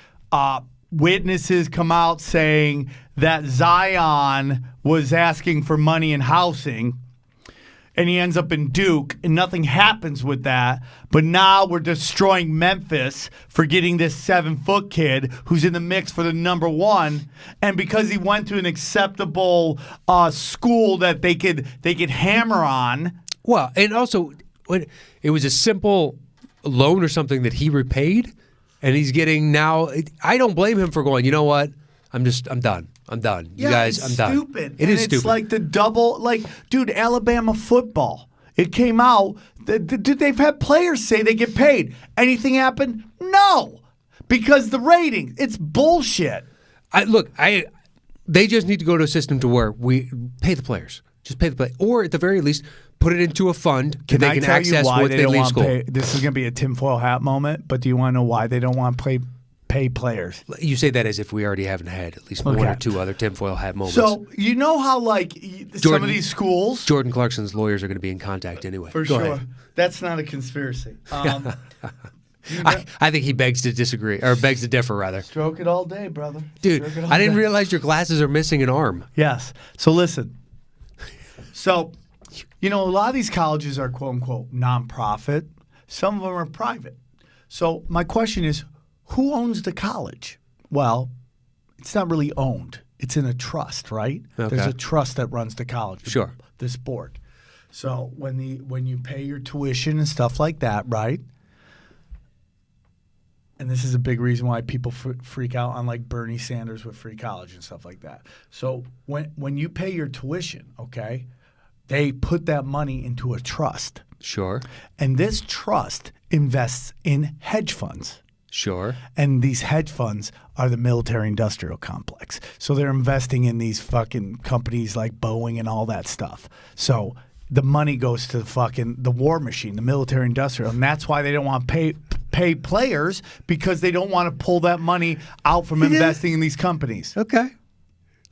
witnesses come out saying that Zion was asking for money and housing, and he ends up in Duke, and nothing happens with that. But now we're destroying Memphis for getting this 7-foot kid who's in the mix for the number 1, and because he went to an acceptable school that they could hammer on. Well, and also, when it was a simple loan or something that he repaid, And he's getting now. I don't blame him for going, you know what? I'm done. I'm done. You guys, I'm done. Stupid. It's stupid. It's like the double, dude, Alabama football. It came out. Dude, they've had players say they get paid. Anything happen? No. Because the rating, it's bullshit. They just need to go to a system to where we pay the players. Just pay the play, or at the very least, put it into a fund Can they I can tell access you why once they they don't leave want school. This is going to be a tinfoil hat moment, but do you want to know why they don't want to pay players? You say that as if we already haven't had at least one or two other tinfoil hat moments. So you know how some of these schools, Jordan Clarkson's lawyers are going to be in contact anyway. For Go sure. ahead. That's not a conspiracy. I think he begs to disagree, or begs to differ, rather. Stroke it all day, brother. Dude, I didn't realize your glasses are missing an arm. Yes. So listen. So, a lot of these colleges are quote-unquote nonprofit. Some of them are private. So my question is, who owns the college? Well, it's not really owned. It's in a trust, right? Okay. There's a trust that runs the college. Sure. This board. So when you pay your tuition and stuff like that, right? And this is a big reason why people freak out on like Bernie Sanders with free college and stuff like that. So when you pay your tuition, okay, they put that money into a trust. Sure. And this trust invests in hedge funds. Sure. And these hedge funds are the military-industrial complex. So they're investing in these fucking companies like Boeing and all that stuff. So the money goes to the war machine, the military-industrial. And that's why they don't want to pay players, because they don't want to pull that money out from investing in these companies. Okay.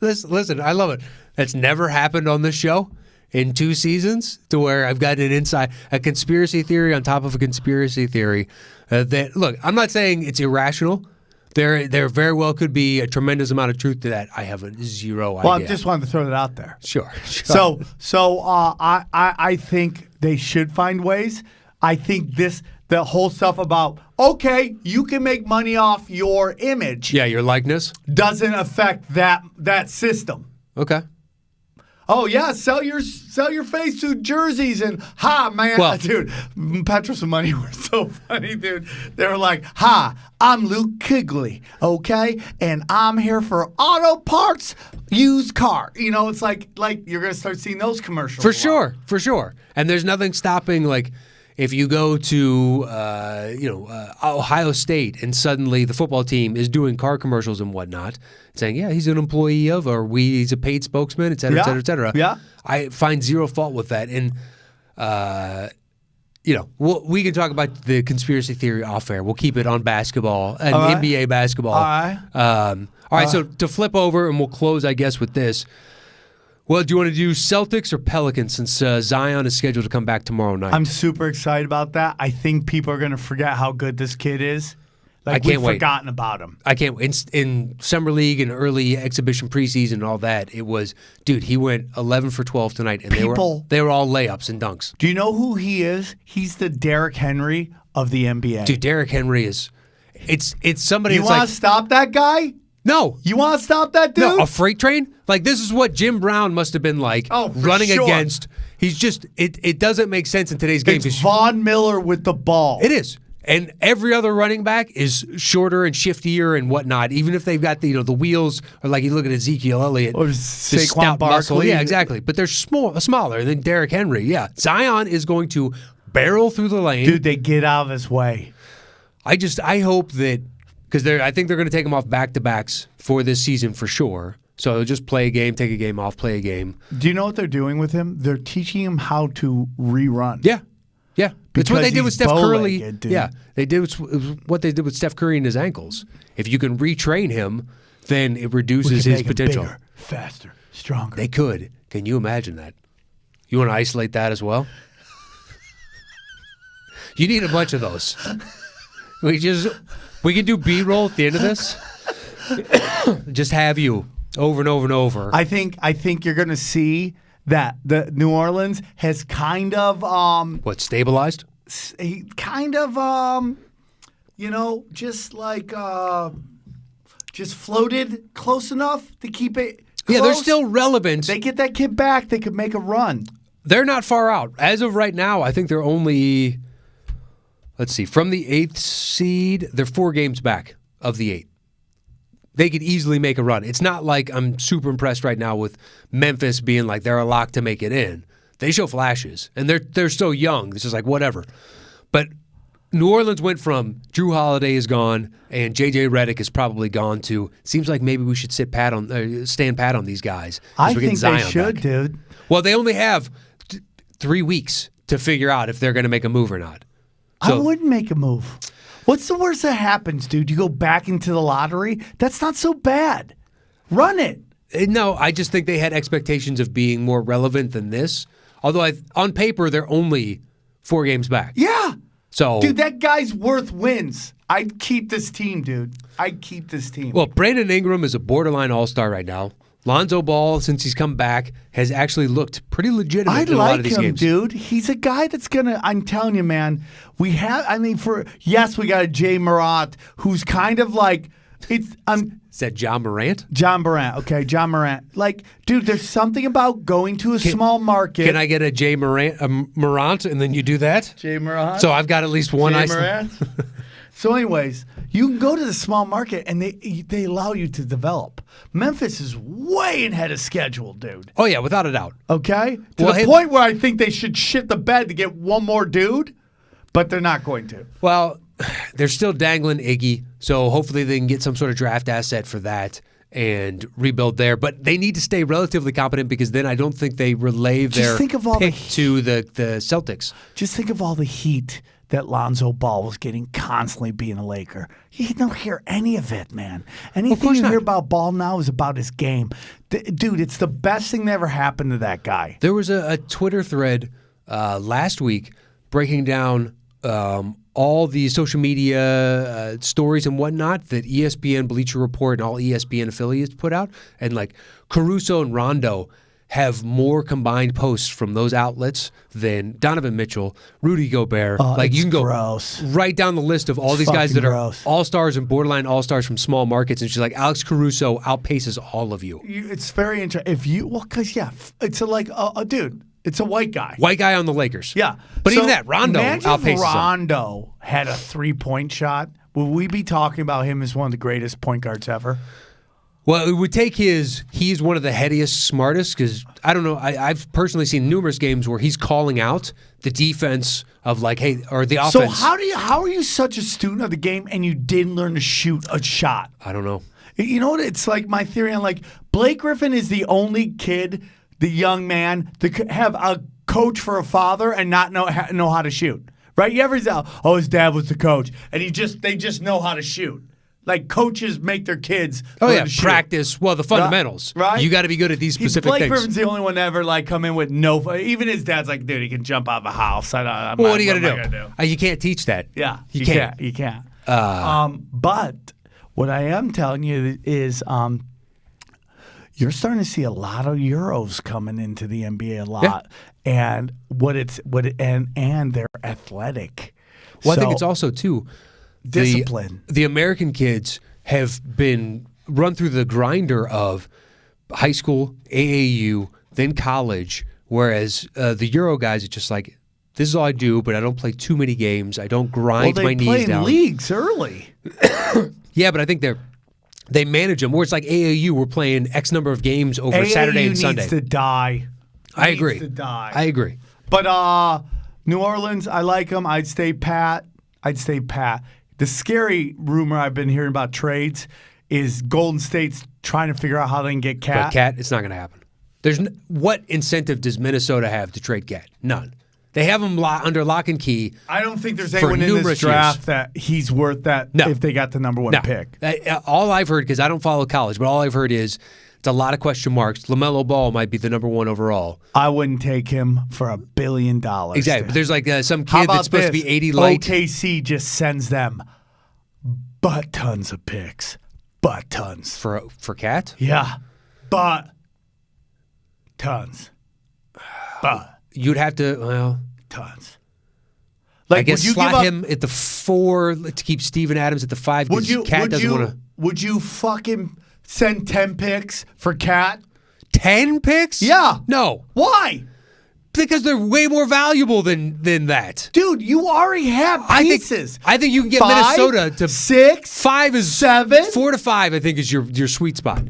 Listen, I love it. That's never happened on this show in 2 seasons, to where I've got a conspiracy theory on top of a conspiracy theory. Look, I'm not saying it's irrational. There very well could be a tremendous amount of truth to that. I have zero idea. Well, I just wanted to throw that out there. Sure. So I think they should find ways. I think the whole stuff about, okay, you can make money off your image. Yeah, your likeness doesn't affect that system. Okay. Oh yeah, sell your face to jerseys and man, well, dude, Petros and Money were so funny, dude. They were like, I'm Luke Kuechly, okay, and I'm here for auto parts, used car. It's like you're gonna start seeing those commercials for sure. And there's nothing stopping, like, if you go to Ohio State and suddenly the football team is doing car commercials and whatnot, saying, yeah, he's an employee of, or he's a paid spokesman, et cetera, et cetera, et cetera. Yeah. I find zero fault with that. And, we can talk about the conspiracy theory off air. We'll keep it on basketball and NBA basketball. All right. All right, so to flip over, and we'll close, I guess, with this. Well, do you want to do Celtics or Pelicans, since Zion is scheduled to come back tomorrow night? I'm super excited about that. I think people are going to forget how good this kid is. I can't wait. We've forgotten about him. I can't wait. In Summer League and early exhibition preseason and all that, it was, dude, he went 11 for 12 tonight, and they were all layups and dunks. Do you know who he is? He's the Derrick Henry of the NBA. Dude, Derrick Henry is it's somebody. You want to stop that guy? No. You want to stop that dude? No, a freight train? Like, this is what Jim Brown must have been like running against. He's just, it doesn't make sense in today's game. It's Von Miller with the ball. It is. And every other running back is shorter and shiftier and whatnot, even if they've got the wheels, or like you look at Ezekiel Elliott. Or Saquon Barkley. Yeah, exactly. But they're smaller than Derrick Henry. Yeah. Zion is going to barrel through the lane. Dude, they get out of his way. I hope that, because I think they're going to take him off back-to-backs for this season for sure. So they'll just play a game, take a game off, play a game. Do you know what they're doing with him? They're teaching him how to rerun. Yeah. Yeah. That's what they did with Steph Curry. Dude. Yeah. They did what they did with Steph Curry and his ankles. If you can retrain him, then it reduces his potential. Bigger, faster, stronger. They could. Can you imagine that? You want to isolate that as well? You need a bunch of those. We can do B-roll at the end of this. Just have you over and over and over. I think you're going to see that the New Orleans has kind of stabilized? Kind of just floated close enough to keep it close. Yeah, they're still relevant. They get that kid back, they could make a run. They're not far out. As of right now, I think they're only let's see, from the 8th seed, they're 4 games back of the 8. They could easily make a run. It's not like I'm super impressed right now with Memphis being like they're a lock to make it in. They show flashes, and they're so young. It's just like whatever. But New Orleans went from Drew Holiday is gone and J.J. Redick is probably gone to seems like maybe we should stand pat on these guys. I think they should, dude. Well, they only have 3 weeks to figure out if they're going to make a move or not. So, I wouldn't make a move. What's the worst that happens, dude? You go back into the lottery? That's not so bad. Run it. No, I just think they had expectations of being more relevant than this. Although on paper, they're only 4 games back. Yeah. So, dude, that guy's worth wins. I'd keep this team, dude. I'd keep this team. Well, Brandon Ingram is a borderline all-star right now. Lonzo Ball, since he's come back, has actually looked pretty legitimate in a lot of these games. Dude. He's a guy that's gonna. I'm telling you, man. We got a Jay Morant who's kind of like it's. Is that John Morant? John Morant. Okay, John Morant. Like, dude, there's something about going to a small market. Can I get a Jay Morant, and then you do that? Jay Morant. So I've got at least one. Jay Morant. So, anyways, you can go to the small market and they allow you to develop. Memphis is way ahead of schedule, dude. Oh yeah, without a doubt. Okay, to the point where I think they should shit the bed to get one more dude, but they're not going to. Well, they're still dangling Iggy, so hopefully they can get some sort of draft asset for that and rebuild there. But they need to stay relatively competent because then I don't think they relay their pick to the Celtics. Just think of all the heat that Lonzo Ball was getting constantly being a Laker. You don't hear any of it, man. Anything you hear about Ball now is about his game. Dude, it's the best thing that ever happened to that guy. There was a Twitter thread last week breaking down all the social media stories and whatnot that ESPN, Bleacher Report, and all ESPN affiliates put out. And like Caruso and Rondo have more combined posts from those outlets than Donovan Mitchell, Rudy Gobert. Like you can go right down the list of all these guys that are all-stars and borderline all-stars from small markets. And she's like, Alex Caruso outpaces all of you. It's very interesting. It's dude. It's a white guy. White guy on the Lakers. Yeah. But even that, Rondo outpaces him. Rondo had a 3-point shot. Will we be talking about him as one of the greatest point guards ever? Well, it would take he's one of the headiest, smartest, because I don't know, I've personally seen numerous games where he's calling out the defense of like, hey, or the offense. So how are you such a student of the game and you didn't learn to shoot a shot? I don't know. You know what? It's like my theory on like Blake Griffin is the only kid, the young man, that have a coach for a father and not know how to shoot. Right? You ever say, oh, his dad was the coach, and they just know how to shoot. Like coaches make their kids practice. Well, the fundamentals. Right? You got to be good at these specific things. Blake Griffin's the only one to ever like come in with no. Even his dad's like, dude, he can jump out of a house. What are you gonna do? You can't teach that. Yeah, you can't. You can't. But what I am telling you is, you're starting to see a lot of Euros coming into the NBA a lot, and and they're athletic. Well, I think it's also too. Discipline. The American kids have been run through the grinder of high school, AAU, then college, whereas the Euro guys are just like, this is all I do, but I don't play too many games. I don't grind my knees down. They play in leagues early. Yeah, but I think they manage them. Where it's like AAU, we're playing X number of games over Saturday and Sunday. Needs to die. I agree. Needs to die. I agree. But New Orleans, I like them. I'd stay pat. The scary rumor I've been hearing about trades is Golden State's trying to figure out how they can get Cat. But Cat, it's not going to happen. What incentive does Minnesota have to trade Cat? None. They have him under lock and key. I don't think there's anyone in this draft that he's worth that if they got the number one pick. All I've heard, because I don't follow college, but all I've heard is it's a lot of question marks. LaMelo Ball might be the number one overall. I wouldn't take him for $1 billion. Exactly. But there's like some kid that's supposed to be 80 light. OKC just sends them butt tons of picks. Butt tons. For Cat? Yeah. But tons. But. You'd have to, tons. Like, I guess slot him at the 4 to keep Steven Adams at the 5 because Cat doesn't want to. Would you fucking send 10 picks for Cat? 10 picks? Yeah. No. Why? Because they're way more valuable than that. Dude, you already have pieces. I think you can get 5, Minnesota to 6. 5 is 7. 4 to 5. I think is your sweet spot.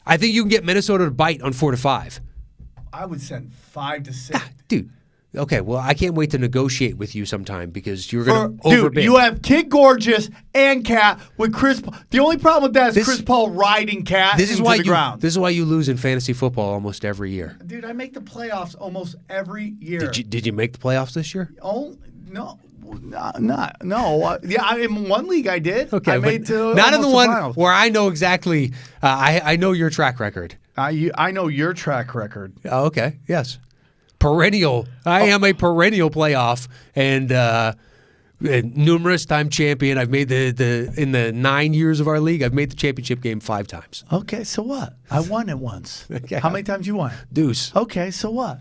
I think you can get Minnesota to bite on 4 to 5. I would send 5 to 6. Dude. Okay, well, I can't wait to negotiate with you sometime because you're going to overbid. Dude, you have Kid Gorgeous and Cat with Chris Paul. The only problem with that is Chris Paul riding Cat into the ground. This is why you lose in fantasy football almost every year. Dude, I make the playoffs almost every year. Did you make the playoffs this year? Oh, no. No. Yeah, in one league I did. Okay, I made to not in the one finals. where I know exactly. I know your track record. I know your track record. Oh, okay. Yes. Perennial. I am a perennial playoff and numerous time champion. I've made in the 9 years of our league, I've made the championship game 5 times. Okay, so what? I won it once. Okay. How many times you won? Deuce. Okay, so what?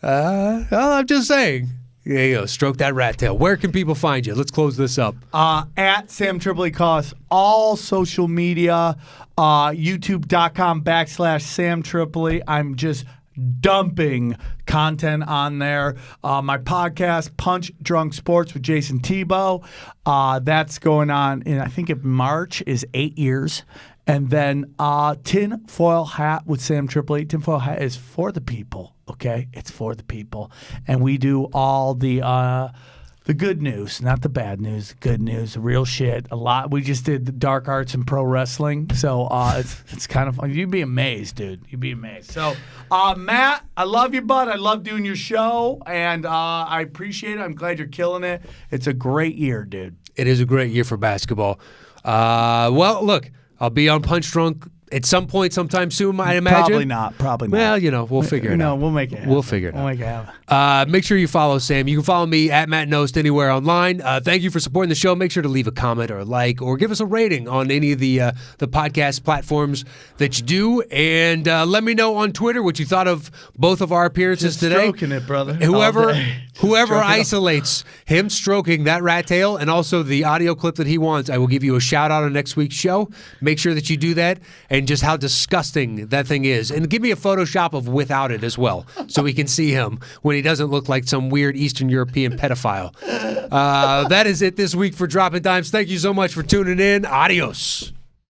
Well, I'm just saying. There you go. Stroke that rat tail. Where can people find you? Let's close this up. At Sam Tripoli Costs, all social media, youtube.com/Sam Tripoli. I'm just dumping content on there. My podcast, Punch Drunk Sports with Jason Tebow. That's going on in, I think, in March is 8 years. And then Tinfoil Hat with Sam Tripoli. Tinfoil Hat is for the people, okay? It's for the people. And we do all the good news, not the bad news, the good news, the real shit. A lot. We just did the dark arts and pro wrestling. So it's kind of fun. You'd be amazed, dude. You'd be amazed. So, Matt, I love you, bud. I love doing your show. And I appreciate it. I'm glad you're killing it. It's a great year, dude. It is a great year for basketball. Well, look. I'll be on Punch Drunk at some point sometime soon, I imagine. Probably not. Well, we'll figure it out. No, we'll make it happen. We'll figure it out. We'll make it happen. Make sure you follow Sam. You can follow me at Matt Nost anywhere online. Thank you for supporting the show. Make sure to leave a comment or a like or give us a rating on any of the podcast platforms that you do. And let me know on Twitter what you thought of both of our appearances today. Stroking it, brother. Whoever isolates him stroking that rat tail and also the audio clip that he wants, I will give you a shout out on next week's show. Make sure that you do that and just how disgusting that thing is. And give me a Photoshop of without it as well so we can see him when he doesn't look like some weird Eastern European pedophile. That is it this week for Dropping Dimes. Thank you so much for tuning in. Adios.